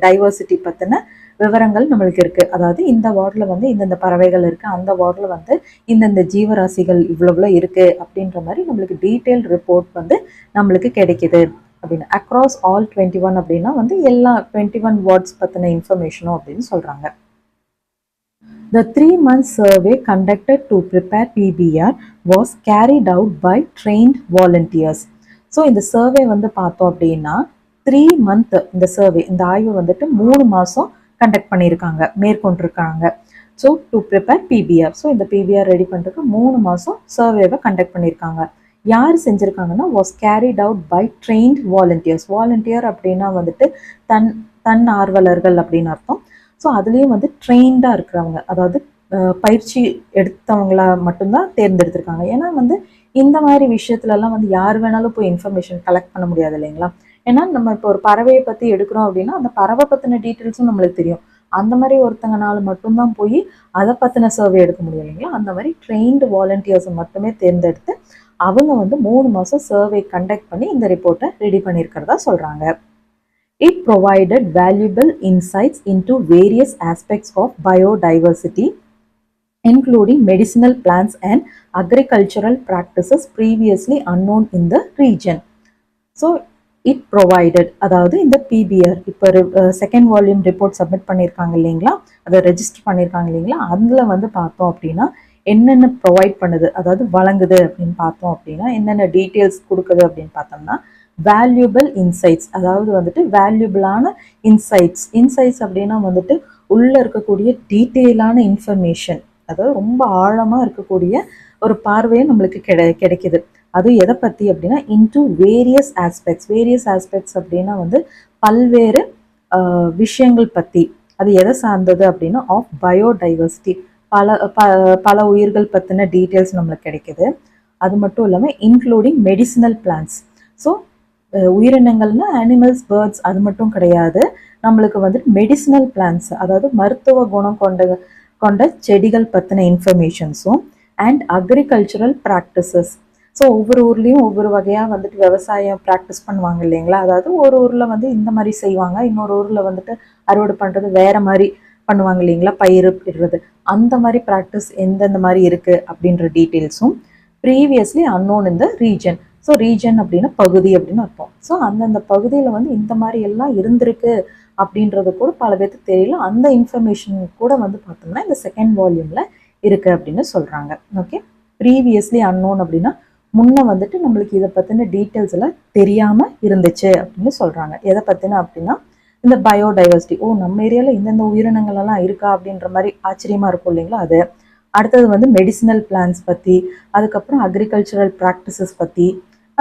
S1: டைவர்சிட்டி பற்றின விவரங்கள் நம்மளுக்கு இருக்குது. அதாவது இந்த வார்டில் வந்து இந்தந்த பறவைகள் இருக்குது, அந்த வார்டில் வந்து இந்தந்த ஜீவராசிகள் இவ்வளோ இருக்குது அப்படின்ற மாதிரி நம்மளுக்கு டீட்டெயில் ரிப்போர்ட் வந்து நம்மளுக்கு கிடைக்கிது அப்படின்னு. அக்ராஸ் ஆல் 21 அப்படின்னா வந்து எல்லா 21 வார்ட்ஸ் பற்றின இன்ஃபர்மேஷனும் அப்படின்னு சொல்கிறாங்க. The 3-month survey conducted to prepare PBR was carried out by trained volunteers. So இந்த சர்வே வந்து பார்த்தோம் அப்படின்னா 3 month இந்த சர்வே, இந்த ஆய்வு வந்துட்டு 3 மாதம் கண்டக்ட் பண்ணியிருக்காங்க, மேற்கொண்டிருக்காங்க. So to prepare PBR. So இந்த பிபிஆர் ரெடி பண்ணுறதுக்கு 3 மாதம் சர்வேவை கண்டக்ட் பண்ணியிருக்காங்க. யார் செஞ்சுருக்காங்கன்னா was carried out by trained volunteers. Volunteer அப்படின்னா வந்துட்டு தன் ஆர்வலர்கள் அப்படின்னு அர்த்தம். ஸோ அதுலேயும் வந்து ட்ரெயின்டாக இருக்கிறவங்க, அதாவது பயிற்சி எடுத்தவங்கள மட்டும்தான் தேர்ந்தெடுத்திருக்காங்க. ஏன்னா வந்து இந்த மாதிரி விஷயத்துலலாம் வந்து யார் வேணாலும் போய் இன்ஃபர்மேஷன் கலெக்ட் பண்ண முடியாது இல்லைங்களா. ஏன்னா நம்ம இப்போ ஒரு பறவையை பற்றி எடுக்கிறோம் அப்படின்னா அந்த பறவை பற்றின டீட்டெயில்ஸும் நம்மளுக்கு தெரியும். அந்த மாதிரி ஒருத்தங்கனால மட்டும்தான் போய் அதை பற்றின சர்வே எடுக்க முடியும் இல்லைங்களா. அந்த மாதிரி ட்ரெயின்டு வாலண்டியர்ஸை மட்டுமே தேர்ந்தெடுத்து அவங்க வந்து 3 மாதம் சர்வே கண்டக்ட் பண்ணி இந்த ரிப்போர்ட்டை ரெடி பண்ணியிருக்கிறதா சொல்கிறாங்க. It provided valuable insights into various aspects of biodiversity including medicinal plants and agricultural practices previously unknown in the region. So it provided, அதாவது இந்த பிபிஆர் இப்போ செகண்ட் வால்யூம் ரிப்போர்ட் சப்மிட் பண்ணியிருக்காங்க இல்லைங்களா, அதை ரெஜிஸ்டர் பண்ணியிருக்காங்க இல்லைங்களா, அதில் வந்து பார்த்தோம் அப்படின்னா என்னென்ன ப்ரொவைட் பண்ணுது, அதாவது வழங்குது அப்படின்னு பார்த்தோம் அப்படின்னா என்னென்ன டீட்டெயில்ஸ் கொடுக்குது அப்படின்னு பார்த்தோம்னா வேல்யூபிள் இன்சைட்ஸ், அதாவது வந்துட்டு வேல்யூபிளான இன்சைட்ஸ் அப்படின்னா வந்துட்டு உள்ளே இருக்கக்கூடிய டீட்டெயிலான இன்ஃபர்மேஷன், அதாவது ரொம்ப ஆழமாக இருக்கக்கூடிய ஒரு பார்வையை நம்மளுக்கு கிடைக்குது. அது எதை பற்றி அப்படின்னா இன்டு வேரியஸ் ஆஸ்பெக்ட்ஸ் அப்படின்னா வந்து பல்வேறு விஷயங்கள் பற்றி. அது எதை சார்ந்தது அப்படின்னா ஆஃப் பயோடைவர்சிட்டி, பல உயிர்கள் பற்றின டீட்டெயில்ஸ் நம்மளுக்கு கிடைக்குது. அது மட்டும் இல்லாமல் இன்க்ளூடிங் மெடிசினல் பிளான்ஸ். ஸோ உயிரினங்கள்னா அனிமல்ஸ், பேர்ட்ஸ் அது மட்டும் கிடையாது, நம்மளுக்கு வந்துட்டு மெடிசினல் பிளான்ஸ், அதாவது மருத்துவ குணம் கொண்ட செடிகள் பற்றின இன்ஃபர்மேஷன்ஸும் அண்ட் அக்ரிகல்ச்சரல் ப்ராக்டிசஸ். ஸோ ஒவ்வொரு ஊர்லேயும் ஒவ்வொரு வகையாக வந்துட்டு விவசாயம் ப்ராக்டிஸ் பண்ணுவாங்க இல்லைங்களா, அதாவது ஒரு ஊரில் வந்து இந்த மாதிரி செய்வாங்க, இன்னொரு ஊரில் வந்துட்டு அறுவடை பண்ணுறது வேறு மாதிரி பண்ணுவாங்க இல்லைங்களா, பயிரிடுறது, அந்த மாதிரி ப்ராக்டிஸ் எந்தெந்த மாதிரி இருக்குது அப்படின்ற டீட்டெயில்ஸும் ப்ரீவியஸ்லி அன்னோன் இந்த ரீஜன். ஸோ ரீஜன் அப்படின்னா பகுதி அப்படின்னு அர்த்தம். ஸோ அந்தந்த பகுதியில் வந்து இந்த மாதிரி எல்லாம் இருந்திருக்கு அப்படின்றது கூட பல பேருக்கு தெரியல. அந்த இன்ஃபர்மேஷன் கூட வந்து பார்த்தோம்னா இந்த செகண்ட் வால்யூமில் இருக்குது அப்படின்னு சொல்கிறாங்க. ஓகே, ப்ரீவியஸ்லி அன்னோன் அப்படின்னா முன்னே வந்துட்டு நம்மளுக்கு இதை பற்றின டீட்டெயில்ஸ் எல்லாம் தெரியாமல் இருந்துச்சு அப்படின்னு சொல்கிறாங்க. எதை பற்றின அப்படின்னா இந்த பயோடைவர்சிட்டி, நம்ம ஏரியாவில் இந்தந்த உயிரினங்கள் எல்லாம் இருக்கா அப்படின்ற மாதிரி ஆச்சரியமாக இருக்கும் இல்லைங்களா அது. அடுத்தது வந்து மெடிசினல் பிளான்ஸ் பற்றி, அதுக்கப்புறம் அக்ரிகல்ச்சரல் ப்ராக்டிசஸ் பற்றி,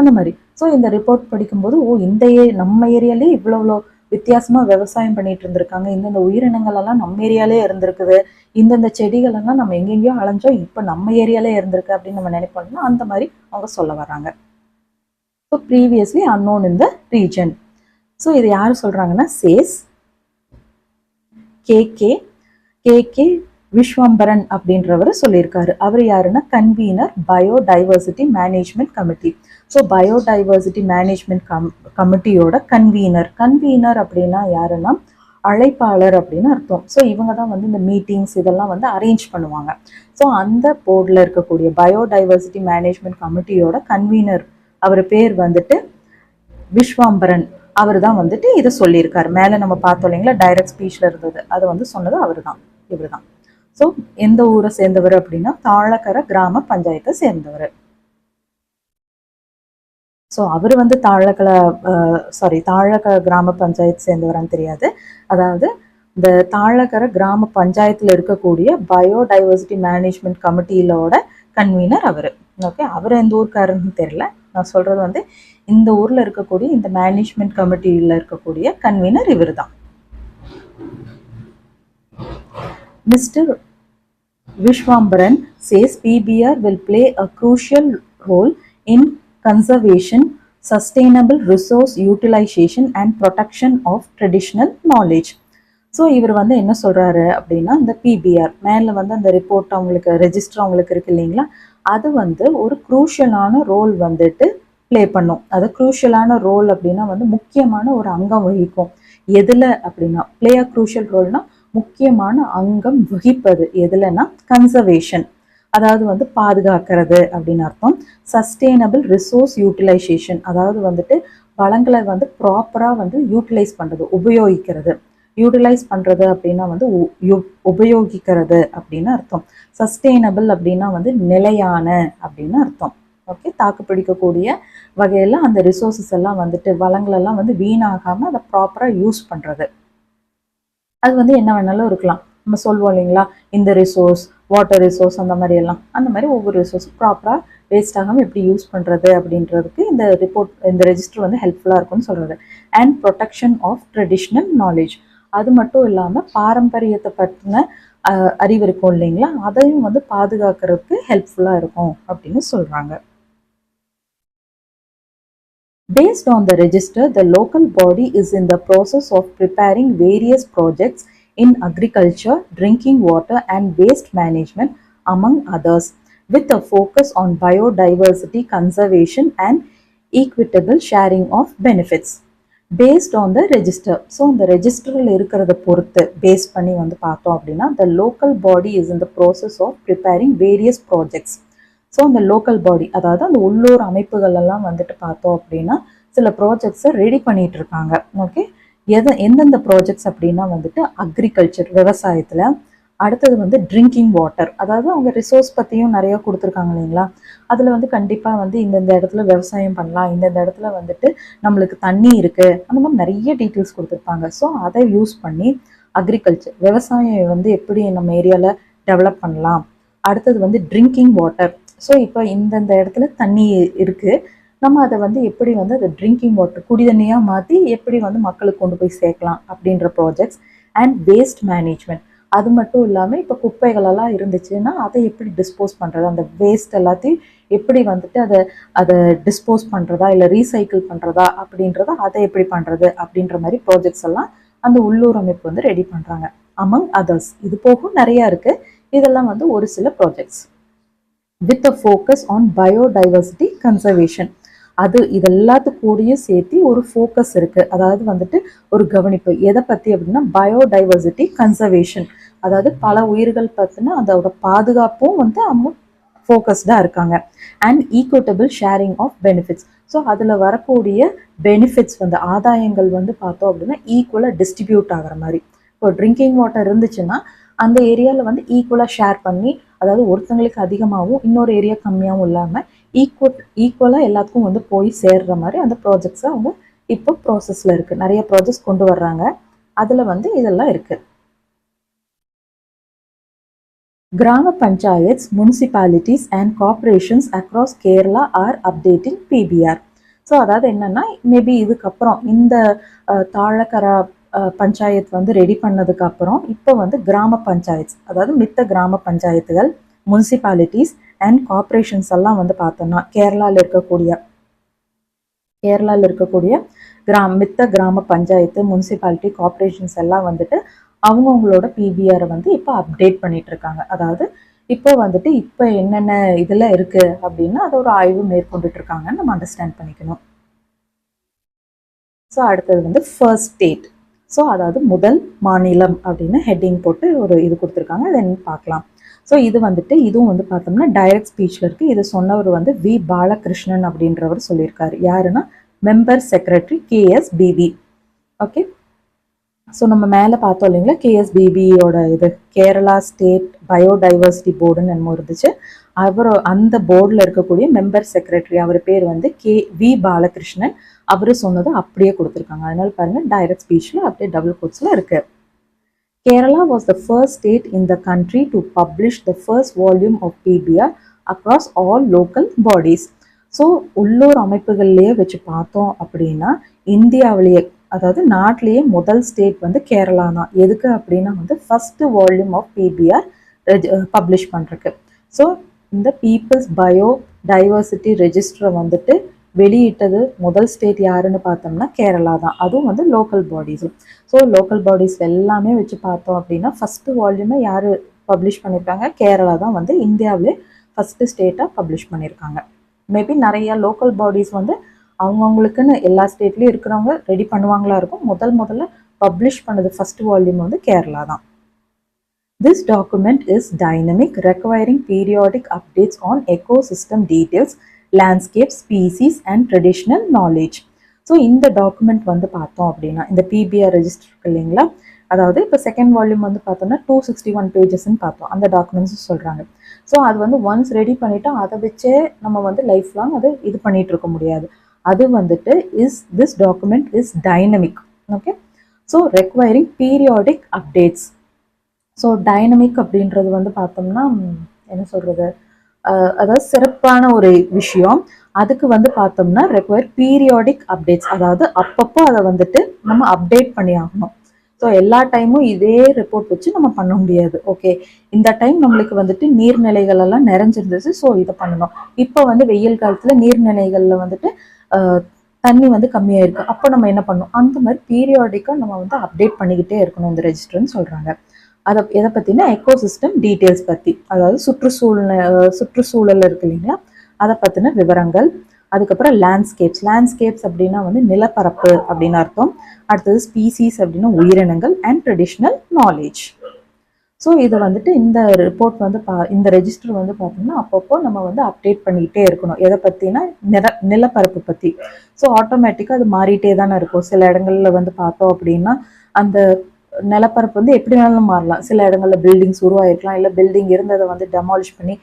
S1: அந்த மாதிரி. ஸோ இந்த ரிப்போர்ட் படிக்கும்போது இந்த நம்ம ஏரியாலே இவ்வளோ வித்தியாசமாக விவசாயம் பண்ணிட்டு இருந்திருக்காங்க, இந்தந்த உயிரினங்கள் எல்லாம் நம்ம ஏரியாலே இருந்திருக்குது, இந்தந்த செடிகள் எல்லாம் நம்ம எங்கெங்கேயோ அலைஞ்சோம் இப்போ நம்ம ஏரியாலே இருந்திருக்கு அப்படின்னு நம்ம நினைப்போம்னா அந்த மாதிரி அவங்க சொல்ல வர்றாங்க. So previously unknown in the region. So இது யார் சொல்கிறாங்கன்னா சேஸ் கே விஸ்வம்பரன் அப்படின்றவர் சொல்லியிருக்காரு. அவர் யாருன்னா convener biodiversity management committee. So biodiversity management கமிட்டியோட கன்வீனர் அப்படின்னா யாருன்னா அழைப்பாளர் அப்படின்னு அர்த்தம். ஸோ இவங்க தான் வந்து இந்த மீட்டிங்ஸ் இதெல்லாம் வந்து அரேஞ்ச் பண்ணுவாங்க. ஸோ அந்த போர்டில் இருக்கக்கூடிய பயோடைவர்சிட்டி மேனேஜ்மெண்ட் கமிட்டியோட கன்வீனர், அவர் பேர் வந்துட்டு விஸ்வம்பரன். அவர் தான் வந்துட்டு இதை சொல்லியிருக்காரு. மேலே நம்ம பார்த்தோம் இல்லைங்களா, டைரக்ட் ஸ்பீச்சில் இருந்தது, அதை வந்து சொன்னது இவர் தான். ஸோ எந்த ஊரை சேர்ந்தவர் அப்படின்னா தாழக்கரை கிராம பஞ்சாயத்தை சேர்ந்தவர். ஸோ அவர் வந்து தாழக்கரை கிராம பஞ்சாயத்து சேர்ந்தவரான்னு தெரியாது. அதாவது இந்த தாழக்கரை கிராம பஞ்சாயத்தில் இருக்கக்கூடிய பயோடைவர்சிட்டி மேனேஜ்மெண்ட் கமிட்டியிலோட கன்வீனர் அவர். ஓகே, அவர் எந்த ஊருக்காருன்னு தெரியல. நான் சொல்கிறது வந்து இந்த ஊரில் இருக்கக்கூடிய இந்த மேனேஜ்மெண்ட் கமிட்டியில் இருக்கக்கூடிய கன்வீனர் இவர் தான். Mr. Vishwambaran says PBR will play a crucial role in conservation, sustainable resource utilization and protection of traditional knowledge. So இவர் வந்து என்ன சொல்கிறாரு அப்படின்னா இந்த பிபிஆர் மேலே வந்து அந்த ரிப்போர்ட் அவங்களுக்கு ரெஜிஸ்டர் அவங்களுக்கு இருக்கு இல்லைங்களா, அது வந்து ஒரு குரூஷியலான ரோல் வந்துட்டு ப்ளே பண்ணும். அது குரூஷியலான ரோல் அப்படின்னா வந்து முக்கியமான ஒரு அங்கம் வகிக்கும். எதில் அப்படின்னா ப்ளே அ குரூஷியல் ரோல்னா முக்கியமான அங்கம் வகிப்பது எதுலன்னா கன்சர்வேஷன், அதாவது வந்து பாதுகாக்கிறது அப்படின்னு அர்த்தம். சஸ்டெயினபிள் ரிசோர்ஸ் யூட்டிலைசேஷன், அதாவது வந்துட்டு வளங்களை வந்து ப்ராப்பராக வந்து யூட்டிலைஸ் பண்ணுறது, உபயோகிக்கிறது. யூட்டிலைஸ் பண்ணுறது அப்படின்னா வந்து உபயோகிக்கிறது அப்படின்னு அர்த்தம். சஸ்டெயினபிள் அப்படின்னா வந்து நிலையான அப்படின்னு அர்த்தம். ஓகே, தாக்கு பிடிக்கக்கூடிய வகையில் அந்த ரிசோர்ஸஸ் எல்லாம் வந்துட்டு வளங்களெல்லாம் வந்து வீணாகாமல் அதை ப்ராப்பராக யூஸ் பண்ணுறது. அது வந்து என்ன வேணாலும் இருக்கலாம். நம்ம சொல்வோம் இல்லைங்களா, இந்த ரிசோர்ஸ், வாட்டர் ரிசோர்ஸ், அந்த மாதிரி எல்லாம், அந்த மாதிரி ஒவ்வொரு ரிசோர்ஸ் ப்ராப்பராக வேஸ்ட் ஆகாமல் எப்படி யூஸ் பண்ணுறது அப்படின்றதுக்கு இந்த ரிப்போர்ட், இந்த ரெஜிஸ்டர் வந்து ஹெல்ப்ஃபுல்லாக இருக்கும்னு சொல்கிறது. And protection of traditional knowledge, அது மட்டும் இல்லாமல் பாரம்பரியத்தை பற்றின அறிவு இருக்கும் இல்லைங்களா, அதையும் வந்து பாதுகாக்கிறதுக்கு ஹெல்ப்ஃபுல்லாக இருக்கும் அப்படின்னு சொல்கிறாங்க. Based on the register, the local body is in the process of preparing various projects in agriculture, drinking water and waste management among others, with a focus on biodiversity conservation and equitable sharing of benefits. Based on the register. So அந்த ரெஜிஸ்டரில் இருக்கிறத பொறுத்து base பண்ணி வந்து பார்த்தோம் அப்படின்னா the local body is in the process of preparing various projects. So அந்த local body அதாவது அந்த உள்ளூர் அமைப்புகள் எல்லாம் வந்துட்டு பார்த்தோம் அப்படின்னா சில ப்ராஜெக்ட்ஸை ரெடி பண்ணிட்டு இருக்காங்க. ஓகே, எந்தெந்த ப்ராஜெக்ட்ஸ் அப்படின்னா வந்துட்டு அக்ரிகல்ச்சர் விவசாயத்தில், அடுத்தது வந்து ட்ரிங்கிங் வாட்டர், அதாவது அவங்க ரிசோர்ஸ் பற்றியும் நிறைய கொடுத்துருக்காங்க இல்லைங்களா. அதில் வந்து கண்டிப்பாக வந்து இந்தந்த இடத்துல விவசாயம் பண்ணலாம், இந்தந்த இடத்துல வந்துட்டு நம்மளுக்கு தண்ணி இருக்குது, அந்த மாதிரி நிறைய டீட்டெயில்ஸ் கொடுத்துருப்பாங்க. ஸோ அதை யூஸ் பண்ணி அக்ரிகல்ச்சர் விவசாயம் வந்து எப்படி நம்ம ஏரியாவில் டெவலப் பண்ணலாம். அடுத்தது வந்து ட்ரிங்கிங் வாட்டர். ஸோ இப்போ இந்தந்த இடத்துல தண்ணி இருக்குது, நம்ம அதை வந்து எப்படி வந்து அதை ட்ரிங்கிங் வாட்டர் குடி தண்ணியாக மாற்றி எப்படி வந்து மக்களுக்கு கொண்டு போய் சேர்க்கலாம் அப்படின்ற ப்ராஜெக்ட்ஸ். அண்ட் வேஸ்ட் மேனேஜ்மெண்ட், அது மட்டும் இல்லாமல் இப்போ குப்பைகளெல்லாம் இருந்துச்சுன்னா அதை எப்படி டிஸ்போஸ் பண்ணுறது, அந்த வேஸ்ட் எல்லாத்தையும் எப்படி வந்துட்டு அதை டிஸ்போஸ் பண்ணுறதா இல்லை ரீசைக்கிள் பண்ணுறதா அப்படின்றத அதை எப்படி பண்ணுறது அப்படின்ற மாதிரி ப்ராஜெக்ட்ஸ் எல்லாம் அந்த உள்ளூர் அமைப்பு வந்து ரெடி பண்ணுறாங்க. அமங் அதர்ஸ், இது போகும் நிறையா இருக்குது. இதெல்லாம் வந்து ஒரு சில projects with a focus on biodiversity conservation. அது இதெல்லாத்துக்கூடயும் சேர்த்து ஒரு ஃபோக்கஸ் இருக்குது, அதாவது வந்துட்டு ஒரு கவனிப்பு. எதை பற்றி அப்படின்னா பயோடைவர்சிட்டி கன்சர்வேஷன், அதாவது பல உயிர்கள் பற்றின அதோட பாதுகாப்பும் வந்து அவங்க ஃபோக்கஸ்டாக இருக்காங்க. And equitable sharing of benefits. So அதில் வரக்கூடிய பெனிஃபிட்ஸ் வந்து ஆதாயங்கள் வந்து பார்த்தோம் அப்படின்னா ஈக்குவலாக டிஸ்ட்ரிபியூட் ஆகிற மாதிரி. இப்போ ட்ரிங்கிங் வாட்டர் இருந்துச்சுன்னா அந்த ஏரியாவில் வந்து ஈக்குவலாக ஷேர் பண்ணி, அதாவது ஒருத்தங்களுக்கு அதிகமாகவும் இன்னொரு ஏரியா கம்மியாகவும் இல்லாமல் ஈக்குவலாக எல்லாத்துக்கும் வந்து போய் சேர்ற மாதிரி அந்த ப்ராஜெக்ட்ஸை அவங்க இப்போ ப்ராசஸில் இருக்குது. நிறைய ப்ராஜெக்ட்ஸ் கொண்டு வர்றாங்க, அதில் வந்து இதெல்லாம் இருக்குது. கிராம panchayats, municipalities and corporations across Kerala are updating PBR. So அதாவது என்னென்னா மேபி இதுக்கப்புறம் இந்த தாழக்கரா பஞ்சாயத்து வந்து ரெடி பண்ணதுக்கு அப்புறம் இப்போ வந்து கிராம பஞ்சாயத்து, அதாவது மித்த கிராம பஞ்சாயத்துகள், முனிசிபாலிட்டிஸ் அண்ட் கார்பரேஷன்ஸ் எல்லாம் வந்து பார்த்தோம்னா கேரளாவில் இருக்கக்கூடிய மித்த கிராம பஞ்சாயத்து, முனிசிபாலிட்டி, கார்பரேஷன்ஸ் எல்லாம் வந்துட்டு அவங்கவுங்களோட பிபிஆரை வந்து இப்போ அப்டேட் பண்ணிட்டு இருக்காங்க. அதாவது இப்போ வந்துட்டு இப்போ என்னென்ன இதில் இருக்குது அப்படின்னா அதை ஒரு ஆய்வு மேற்கொண்டுட்டு இருக்காங்கன்னு நம்ம அண்டர்ஸ்டாண்ட் பண்ணிக்கணும். ஸோ அடுத்தது வந்து ஃபர்ஸ்ட் ஸ்டேட். ஸோ அதாவது முதல் மாநிலம் அப்படின்னு ஹெட்டிங் போட்டு ஒரு இது கொடுத்துருக்காங்க, அதை என்ன பார்க்கலாம். ஸோ இது வந்துட்டு இதுவும் வந்து பார்த்தோம்னா டைரக்ட் ஸ்பீச்சில் இருக்குது. இது சொன்னவர் வந்து வி பாலகிருஷ்ணன் அப்படின்றவர் சொல்லியிருக்காரு. யாருன்னா member secretary KSBB. Okay, so நம்ம மேலே பார்த்தோம் இல்லைங்களா KSBBயோட இது கேரளா ஸ்டேட் பயோடைவர்சிட்டி போர்டுன்னு என்னமோ இருந்துச்சு. அந்த போர்டில் இருக்கக்கூடிய மெம்பர் செக்ரட்டரி அவர் பேர் வந்து வி பாலகிருஷ்ணன். அவர் சொன்னது அப்படியே கொடுத்துருக்காங்க. அதனால பாருங்கள் டைரக்ட் ஸ்பீச்சில் அப்படியே டபுள் கோட்ஸில் இருக்குது. Kerala was the first state in the country to publish the first volume of PBR across all local bodies. So உள்ளூர் அமைப்புகள்லேயே வச்சு பார்த்தோம் அப்படின்னா இந்தியாவிலேயே, அதாவது நாட்டிலேயே முதல் ஸ்டேட் வந்து கேரளா தான். எதுக்கு அப்படின்னா வந்து first volume of PBR publish பண்ணுறக்கு. ஸோ இந்த பீப்புள்ஸ் பயோ டைவர்சிட்டி ரெஜிஸ்டரை வந்துட்டு வெளியிட்டது முதல் ஸ்டேட் யாருன்னு பார்த்தோம்னா கேரளா தான். அதுவும் வந்து லோக்கல் பாடிஸும். ஸோ லோக்கல் பாடிஸ் எல்லாமே வச்சு பார்த்தோம் அப்படின்னா ஃபஸ்ட்டு வால்யூமை யார் பப்ளிஷ் பண்ணியிருக்காங்க, கேரளா தான் வந்து இந்தியாவிலே ஃபஸ்ட்டு ஸ்டேட்டாக பப்ளிஷ் பண்ணியிருக்காங்க. மேபி நிறையா லோக்கல் பாடிஸ் வந்து அவங்கவுங்களுக்குன்னு எல்லா ஸ்டேட்லேயும் இருக்கிறவங்க ரெடி பண்ணுவாங்களா இருக்கும். முதல்ல பப்ளிஷ் பண்ணது ஃபஸ்ட்டு வால்யூம் வந்து கேரளா தான். This document is dynamic, requiring periodic updates on ecosystem details, landscape, species and traditional knowledge. So இந்த டாக்குமெண்ட் வந்து பார்த்தோம் அப்படின்னா இந்த பிபிஆர் ரெஜிஸ்டர் இருக்கு இல்லைங்களா, அதாவது இப்போ செகண்ட் வால்யூம் வந்து பார்த்தோம்னா 261 பேஜஸ்ன்னு பார்த்தோம். அந்த டாக்குமெண்ட்ஸ் சொல்கிறாங்க. ஸோ அது வந்து ஒன்ஸ் ரெடி பண்ணிவிட்டு அதை வச்சே நம்ம வந்து லைஃப் லாங் அது இது பண்ணிகிட்டு இருக்க முடியாது. அது வந்துட்டு this document is dynamic. Okay, so requiring periodic updates. So dynamic அப்படின்றது வந்து பார்த்தோம்னா என்ன சொல்கிறது, அதாவது சிறப்பான ஒரு விஷயம். அதுக்கு வந்து பார்த்தோம்னா ரெக்வயர் பீரியாடிக் அப்டேட்ஸ், அதாவது அப்பப்போ அதை வந்துட்டு நம்ம அப்டேட் பண்ணி ஆகணும். ஸோ எல்லா டைமும் இதே ரிப்போர்ட் வச்சு நம்ம பண்ண முடியாது. ஓகே, இந்த டைம் நம்மளுக்கு வந்துட்டு நீர்நிலைகள் எல்லாம் நிறைஞ்சிருந்துச்சு, ஸோ இதை பண்ணணும். இப்போ வந்து வெயில் காலத்தில் நீர்நிலைகளில் வந்துட்டு தண்ணி வந்து கம்மியாக இருக்குது, அப்போ நம்ம என்ன பண்ணணும், அந்த மாதிரி பீரியாடிக்காக நம்ம வந்து அப்டேட் பண்ணிக்கிட்டே இருக்கணும் இந்த ரெஜிஸ்டர்னு சொல்கிறாங்க. அதை எதை பற்றினா எக்கோசிஸ்டம் டீட்டெயில்ஸ் பற்றி, அதாவது சுற்றுச்சூழல் இருக்கு இல்லைங்களா, அதை பற்றின விவரங்கள். அதுக்கப்புறம் லேண்ட்ஸ்கேப்ஸ் அப்படின்னா வந்து நிலப்பரப்பு அப்படின்னு அர்த்தம். அடுத்தது ஸ்பீசிஸ் அப்படின்னா உயிரினங்கள், அண்ட் ட்ரெடிஷ்னல் நாலேஜ். ஸோ இதை வந்துட்டு இந்த ரிப்போர்ட் வந்து இந்த ரெஜிஸ்டர் வந்து பார்த்தோம்னா அப்பப்போ நம்ம வந்து அப்டேட் பண்ணிக்கிட்டே இருக்கணும். எதை பற்றினா நிலப்பரப்பு பற்றி. ஸோ ஆட்டோமேட்டிக்காக அது மாறிட்டே தானே இருக்கும். சில இடங்கள்ல வந்து பார்த்தோம் அப்படின்னா அந்த நிலப்பரப்பு வந்து எப்படி வேணாலும் மாறலாம். சில இடங்கள்ல பில்டிங்ஸ் உருவாயிருக்கலாம், இல்லை பில்டிங் இருந்ததை வந்து டெமாலிஷ் பண்ணி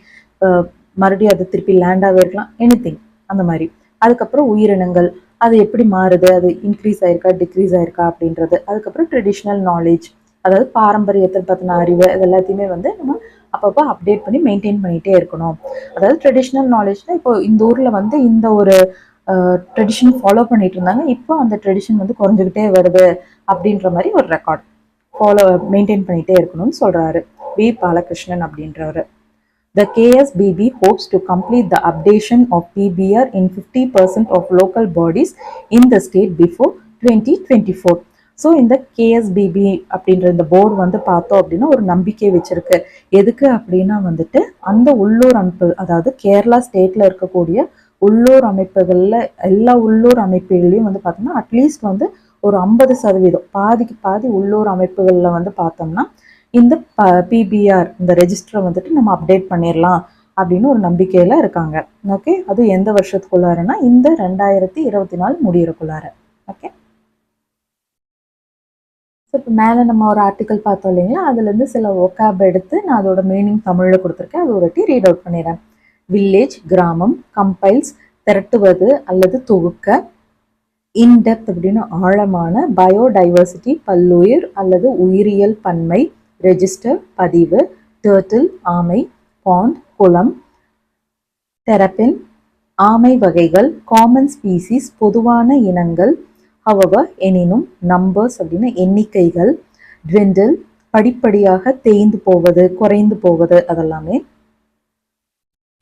S1: மறுபடியும் அது திருப்பி லேண்டாகவே இருக்கலாம், எனிதிங் அந்த மாதிரி. அதுக்கப்புறம் உயிரினங்கள், அது எப்படி மாறுது, அது இன்க்ரீஸ் ஆயிருக்கா டிக்ரீஸ் ஆயிருக்கா அப்படின்றது. அதுக்கப்புறம் ட்ரெடிஷ்னல் நாலேஜ், அதாவது பாரம்பரியத்தை பற்றின அறிவு, இது எல்லாத்தையுமே வந்து நம்ம அப்பப்போ அப்டேட் பண்ணி மெயின்டைன் பண்ணிகிட்டே இருக்கணும். அதாவது ட்ரெடிஷ்னல் நாலேஜ்னா இப்போ இந்த ஊரில் வந்து இந்த ஒரு ட்ரெடிஷன் ஃபாலோ பண்ணிட்டு இருந்தாங்க, இப்போ அந்த ட்ரெடிஷன் வந்து குறைஞ்சிக்கிட்டே வருது அப்படின்ற மாதிரி ஒரு ரெக்கார்ட் மெயின்டைன் பண்ணிகிட்டே இருக்கணும்னு சொல்கிறாரு வி பாலகிருஷ்ணன் அப்படின்றவர். The KSBB hopes to complete the updation of PBR in 50% of local bodies in the state before 2024. So இந்த கேஎஸ்பிபி அப்படின்ற இந்த போர்டு வந்து பார்த்தோம் அப்படின்னா ஒரு நம்பிக்கை வச்சிருக்கு. எதுக்கு அப்படின்னா வந்துட்டு அந்த உள்ளூர் அமைப்பு, அதாவது கேரளா ஸ்டேட்ல இருக்கக்கூடிய உள்ளூர் அமைப்புகளில் எல்லா உள்ளூர் அமைப்புகளையும் வந்து பார்த்தோம்னா அட்லீஸ்ட் வந்து ஒரு 50%, பாதிக்கு பாதி உள்ளூர் அமைப்புகளில் வந்து பார்த்தோம்னா இந்த பிபிஆர் இந்த ரெஜிஸ்டரை வந்துட்டு நம்ம அப்டேட் பண்ணிடலாம் அப்படின்னு ஒரு நம்பிக்கையில் இருக்காங்க. ஓகே, அது எந்த வருஷத்துக்குள்ளாருன்னா இந்த 2024 முடியறக்குள்ளார. ஓகே, ஸோ இப்போ மேலே நம்ம ஒரு ஆர்டிக்கல் பார்த்தோம் இல்லைங்களா, அதுலேருந்து சில ஒக்காப் எடுத்து நான் அதோட மீனிங் தமிழில் கொடுத்துருக்கேன். அது ஒரு ரீட் அவுட் பண்ணிடுறேன். வில்லேஜ் கிராமம், கம்பைல்ஸ் திரட்டுவது அல்லது தொகுக்க, இன்டெப்த் அப்படின்னு ஆழமான, பயோடைவர்சிட்டி பல்லுயிர் அல்லது உயிரியல் பன்மை, ரெஜிஸ்டர் பதிவு, டர்ட்டில் ஆமை, பாண்ட் குளம், தெரப்பின் ஆமை வகைகள், காமன் ஸ்பீசிஸ் பொதுவான இனங்கள், however எனினும், நம்பர்ஸ் அப்படின்னா எண்ணிக்கைகள், ட்விண்டில் படிப்படியாக தேய்ந்து போவது குறைந்து போவது அதெல்லாமே.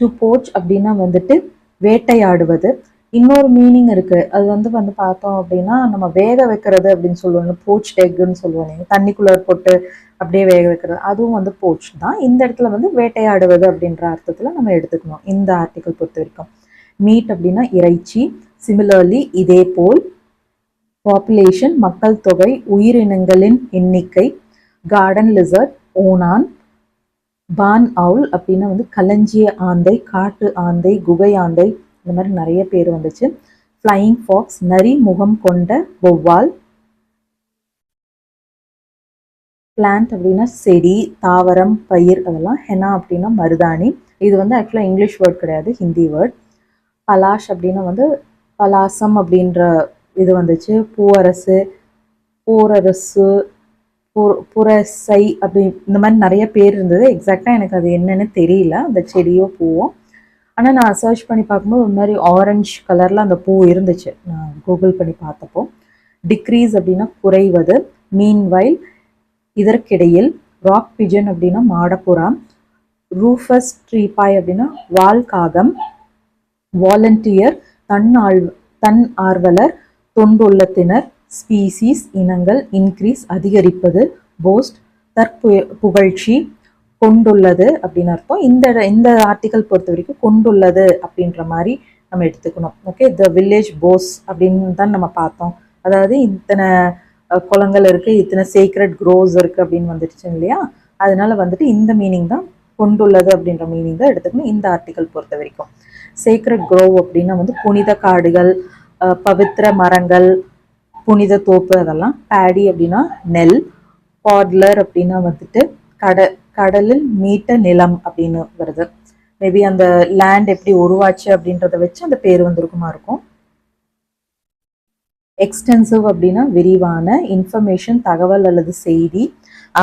S1: டு போச் அப்படின்னா வந்துட்டு வேட்டையாடுவது. இன்னொரு மீனிங் இருக்கு, அது வந்து பார்த்தோம் அப்படின்னா நம்ம வேக வைக்கிறது அப்படின்னு சொல்லுவோம், போச் எக்குன்னு சொல்லுவோம், தண்ணிக்குள்ள போட்டு அப்படியே வேக வைக்கிறது, அதுவும் வந்து போச் தான். இந்த இடத்துல வந்து வேட்டையாடுவது அப்படின்ற அர்த்தத்துல நம்ம எடுத்துக்கணும் இந்த ஆர்டிக்கல் பொறுத்த வரைக்கும். மீட் அப்படின்னா இறைச்சி, சிமிலர்லி இதே போல், பாப்புலேஷன் மக்கள் தொகை, உயிரினங்களின் எண்ணிக்கை, கார்டன் லிசர்ட் ஓனான், பான் அவுல் அப்படின்னா வந்து களஞ்சிய ஆந்தை, காட்டு ஆந்தை, குகை ஆந்தை, இந்த மாதிரி நிறைய பேர் வந்துச்சு. ஃப்ளையிங் ஃபாக்ஸ் நரி முகம் கொண்ட வௌவால். பிளான்ட் அப்படின்னா செடி தாவரம் பயிர் அதெல்லாம். ஹெனா அப்படின்னா மருதாணி, இது வந்து ஆக்சுவலாக இங்கிலீஷ் வேர்ட் கிடையாது, ஹிந்தி வேர்ட். பலாஷ் அப்படின்னா வந்து பலாசம் அப்படின்ற இது வந்துச்சு. பூவரசு, பூரரசு, புரசை அப்படி இந்த மாதிரி நிறைய பேர் இருந்தது. எக்ஸாக்டாக எனக்கு அது என்னன்னு தெரியல அந்த செடியோ பூவோ. ஆனால் நான் சர்ச் பண்ணி பார்க்கும்போது ஒரு மாதிரி ஆரஞ்சு கலரில் அந்த பூ இருந்துச்சு நான் கூகுள் பண்ணி பார்த்தப்போ. டிக்ரீஸ் அப்படின்னா குறைவது. மீன்வைல் இதற்கிடையில். ராக் பிஜன் அப்படின்னா மாடப்புறா. ரூஃபஸ் ட்ரீபாய் அப்படின்னா வால்காகம். வாலண்டியர் தன் ஆர்வலர் தொண்டுள்ளத்தினர். ஸ்பீசிஸ் இனங்கள். இன்க்ரீஸ் அதிகரிப்பது. போஸ்ட் புகழ்ச்சி. கொண்டுள்ளது அப்படின்னு அர்த்தம். இந்த ஆர்டிக்கல் பொறுத்த வரைக்கும் கொண்டுள்ளது அப்படின்ற மாதிரி நம்ம எடுத்துக்கணும். ஓகே, த வில்லேஜ் போஸ் அப்படின்னு தான் நம்ம பார்த்தோம். அதாவது இத்தனை குளங்கள் இருக்கு, இத்தனை சீக்ரெட் க்ரோவ்ஸ் இருக்கு அப்படின்னு வந்துடுச்சு இல்லையா, அதனால வந்துட்டு இந்த மீனிங் தான் கொண்டுள்ளது அப்படின்ற மீனிங் தான் எடுத்துக்கணும் இந்த ஆர்டிக்கல் பொறுத்த வரைக்கும். சீக்ரெட் க்ரோவ் அப்படின்னா வந்து புனித காடுகள், பவித்திர மரங்கள், புனித தோப்பு அதெல்லாம். பேடி அப்படின்னா நெல். பாட்லர் அப்படின்னா வந்துட்டு கடலில் மீட்ட நிலம் அப்படின்னு வருது. மேபி அந்த லேண்ட் எப்படி உருவாச்சு அப்படின்றத வச்சு அந்த பேர் வந்திருக்குமா இருக்கும். எக்ஸ்டென்சிவ் அப்படின்னா விரிவான. இன்ஃபர்மேஷன் தகவல் அல்லது செய்தி.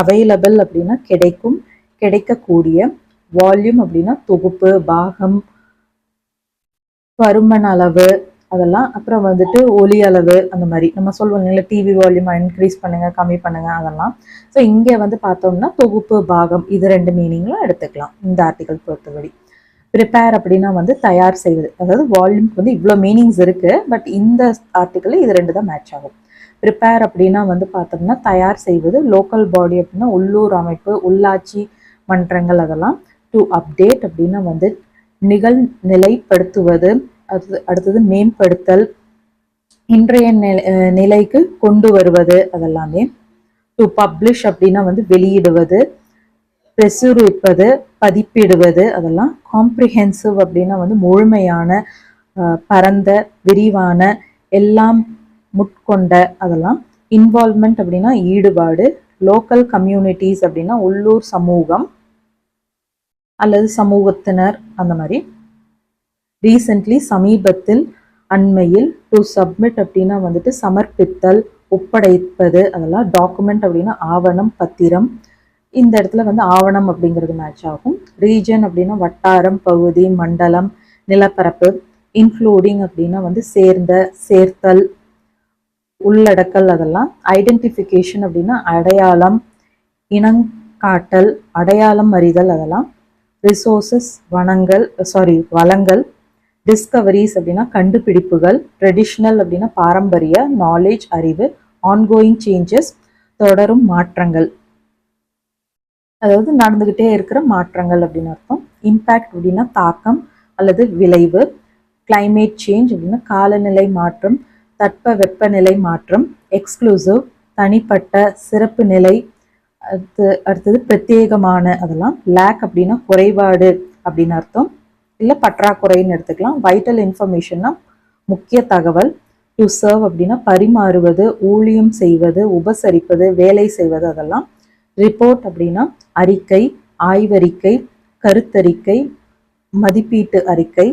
S1: அவைலபிள் அப்படின்னா கிடைக்கும் கிடைக்கக்கூடிய. வால்யூம் அப்படின்னா தொகுப்பு பாகம். பருமன் அளவு அதெல்லாம். அப்புறம் வந்துட்டு ஒலி அளவு அந்த மாதிரி நம்ம சொல்லுவோம் இல்லைங்களா, டிவி வால்யூம் இன்க்ரீஸ் பண்ணுங்க கம்மி பண்ணுங்க அதெல்லாம். ஸோ இங்கே வந்து பார்த்தோம்னா தொகுப்பு பாகம், இது ரெண்டு மீனிங்லாம் எடுத்துக்கலாம் இந்த ஆர்டிகல் பொறுத்தபடி. ப்ரிப்பேர் அப்படின்னா வந்து தயார் செய்வது. அதாவது வால்யூம்க்கு வந்து இவ்வளோ மீனிங்ஸ் இருக்கு, பட் இந்த ஆர்டிக்கலில் இது ரெண்டு தான் மேட்ச் ஆகும். ப்ரிப்பேர் அப்படின்னா வந்து பார்த்தோம்னா தயார் செய்வது. லோக்கல் பாடி அப்படின்னா உள்ளூர் அமைப்பு உள்ளாட்சி மன்றங்கள் அதெல்லாம். டு அப்டேட் அப்படின்னா வந்து நிகழ்நிலைப்படுத்துவது. அடுத்தது மேம்படுத்தல், இன்றைய நிலைக்கு கொண்டு வருவது, அதெல்லாமே. டு பப்ளிஷ் அப்படின்னா வந்து வெளியிடுவது, பிரசுரிப்பது, பதிப்பிடுவது, அதெல்லாம். காம்ப்ரிஹென்சிவ் அப்படின்னா வந்து முழுமையான, பரந்த, விரிவான, எல்லாம் முட்கொண்ட, அதெல்லாம். இன்வால்வ்மெண்ட் அப்படின்னா ஈடுபாடு. லோக்கல் கம்யூனிட்டிஸ் அப்படின்னா உள்ளூர் சமூகம் அல்லது சமூகத்தினர், அந்த மாதிரி. ரீசென்ட்லி சமீபத்தில், அண்மையில். டு சப்மிட் அப்படின்னா வந்துட்டு சமர்ப்பித்தல், ஒப்படைப்பது, அதெல்லாம். டாக்குமெண்ட் அப்படின்னா ஆவணம், பத்திரம். இந்த இடத்துல வந்து ஆவணம் அப்படிங்கிறது மேட்ச் ஆகும். ரீஜன் அப்படின்னா வட்டாரம், பகுதி, மண்டலம், நிலப்பரப்பு. இன்க்ளூடிங் அப்படின்னா வந்து சேர்ந்த, சேர்த்தல், உள்ளடக்கல், அதெல்லாம். ஐடென்டிஃபிகேஷன் அப்படின்னா அடையாளம், இனங்காட்டல், அடையாளம் அறிதல், அதெல்லாம். ரிசோர்சஸ் வளங்கள். டிஸ்கவரிஸ் அப்படின்னா கண்டுபிடிப்புகள். ட்ரெடிஷ்னல் அப்படின்னா பாரம்பரிய, நாலேஜ் அறிவு. ஆன்கோயிங் சேஞ்சஸ் தொடரும் மாற்றங்கள், அதாவது நடந்துகிட்டே இருக்கிற மாற்றங்கள் அப்படின்னு அர்த்தம். இம்பேக்ட் அப்படின்னா தாக்கம் அல்லது விளைவு. கிளைமேட் சேஞ்ச் அப்படின்னா காலநிலை மாற்றம், தட்ப வெப்பநிலை மாற்றம். எக்ஸ்க்ளூசிவ் தனிப்பட்ட, சிறப்பு நிலை. அடுத்தது பிரத்யேகமான, அதெல்லாம். லேக் அப்படின்னா குறைபாடு அப்படின்னு அர்த்தம், இல்லை பற்றாக்குறைன்னு எடுத்துக்கலாம். வைட்டல் இன்ஃபர்மேஷன்னா முக்கிய தகவல். டு சர்வ் அப்படின்னா பரிமாறுவது, ஊழியம் செய்வது, உபசரிப்பது, வேலை செய்வது, அதெல்லாம். ரிப்போர்ட் அப்படின்னா அறிக்கை, ஆய்வறிக்கை, கருத்தறிக்கை, மதிப்பீட்டு அறிக்கை.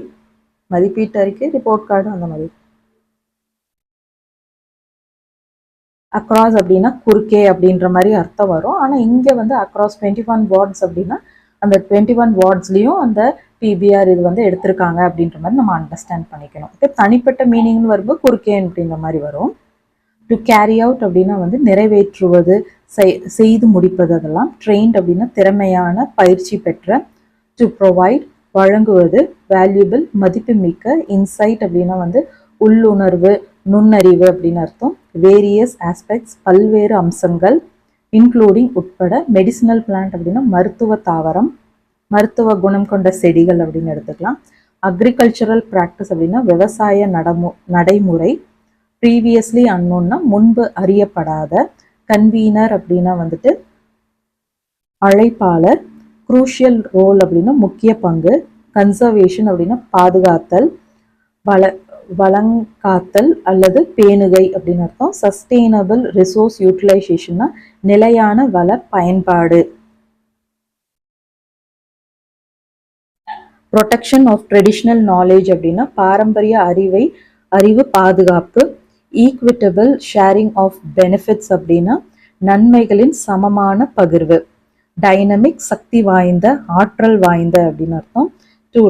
S1: மதிப்பீட்டு அறிக்கை, ரிப்போர்ட் கார்டு, அந்த மாதிரி. அக்ராஸ் அப்படின்னா குறுக்கே அப்படின்ற மாதிரி அர்த்தம் வரும். ஆனால் இங்கே வந்து அக்ராஸ் 21 வார்ட்ஸ் அப்படின்னா அந்த 21 வார்ட்ஸ்லேயும் அந்த பிபிஆர் இது வந்து எடுத்திருக்காங்க அப்படின்ற மாதிரி நம்ம அண்டர்ஸ்டாண்ட் பண்ணிக்கணும். இப்போ தனிப்பட்ட மீனிங்னு வரும்போது குறுக்கே அப்படின்ற மாதிரி வரும். டு கேரி அவுட் அப்படின்னா வந்து நிறைவேற்றுவது, செய்து முடிப்பது, அதெல்லாம். ட்ரெயின்ட் அப்படின்னா திறமையான, பயிற்சி பெற்ற. டு ப்ரொவைட் வழங்குவது, வேல்யூபிள், மதிப்புமிக்க. இன்சைட் அப்படின்னா வந்து உள்ளுணர்வு, நுண்ணறிவு அப்படின்னு அர்த்தம். வேரியஸ் ஆஸ்பெக்ட்ஸ் பல்வேறு அம்சங்கள், இன்க்ளூடிங் உட்பட. மெடிசினல் பிளான்ட் அப்படின்னா மருத்துவ தாவரம், மருத்துவ குணம் கொண்ட செடிகள் அப்படின்னு எடுத்துக்கலாம். அக்ரிகல்ச்சரல் ப்ராக்டிஸ் அப்படின்னா விவசாய நடைமுறை. ப்ரீவியஸ்லி அன்னோன்னா முன்பு அறியப்படாத. கன்வீனர் அப்படின்னா வந்துட்டு அழைப்பாளர். குரூஷியல் ரோல் அப்படின்னா முக்கிய பங்கு. கன்சர்வேஷன் அப்படின்னா பாதுகாத்தல், வளங்காத்தல் அல்லது பேணுகை அப்படின்னு அர்த்தம். சஸ்டெயினபிள் ரிசோர்ஸ் யூட்டிலைசேஷன்னா நிலையான வள பயன்பாடு. ப்ரொடெக்ஷன் ஆஃப் ட்ரெடிஷ்னல் நாலேஜ் அப்படின்னா பாரம்பரிய அறிவு பாதுகாப்பு. ஈக்விட்டபிள் ஷேரிங் ஆஃப் பெனிஃபிட்ஸ் அப்படின்னா நன்மைகளின் சமமான பகிர்வு. டைனமிக் சக்தி வாய்ந்த, ஆற்றல் வாய்ந்த அப்படின்னு அர்த்தம். டு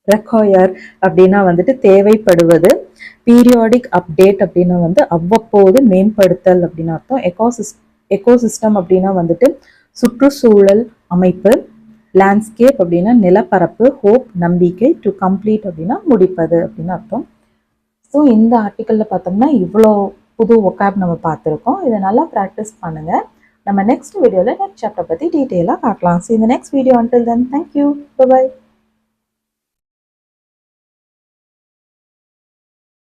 S1: ரெக்வயர் அப்படின்னா வந்துட்டு தேவைப்படுவது. பீரியாடிக் அப்டேட் அப்படின்னா வந்து அவ்வப்போது மேம்படுத்தல் அப்படின்னு அர்த்தம். எக்கோசிஸ்டம் அப்படின்னா வந்துட்டு சுற்றுச்சூழல் அமைப்பு. லேண்ட்ஸ்கேப் அப்படின்னா நிலப்பரப்பு. ஹோப் நம்பிக்கை. டு கம்ப்ளீட் அப்படின்னா முடிப்பது அப்படின்னு அர்த்தம். ஸோ இந்த ஆர்டிக்கலில் பார்த்தோம்னா இவ்வளோ புது ஒக்காப் நம்ம பார்த்துருக்கோம். இதை நல்லா ப்ராக்டிஸ் பண்ணுங்கள். நம்ம நெக்ஸ்ட் வீடியோவில் நெக்ஸ்ட் சாப்டர் பற்றி டீட்டெயிலாக பார்க்கலாம். ஸோ இந்த next video until then, thank you, bye bye.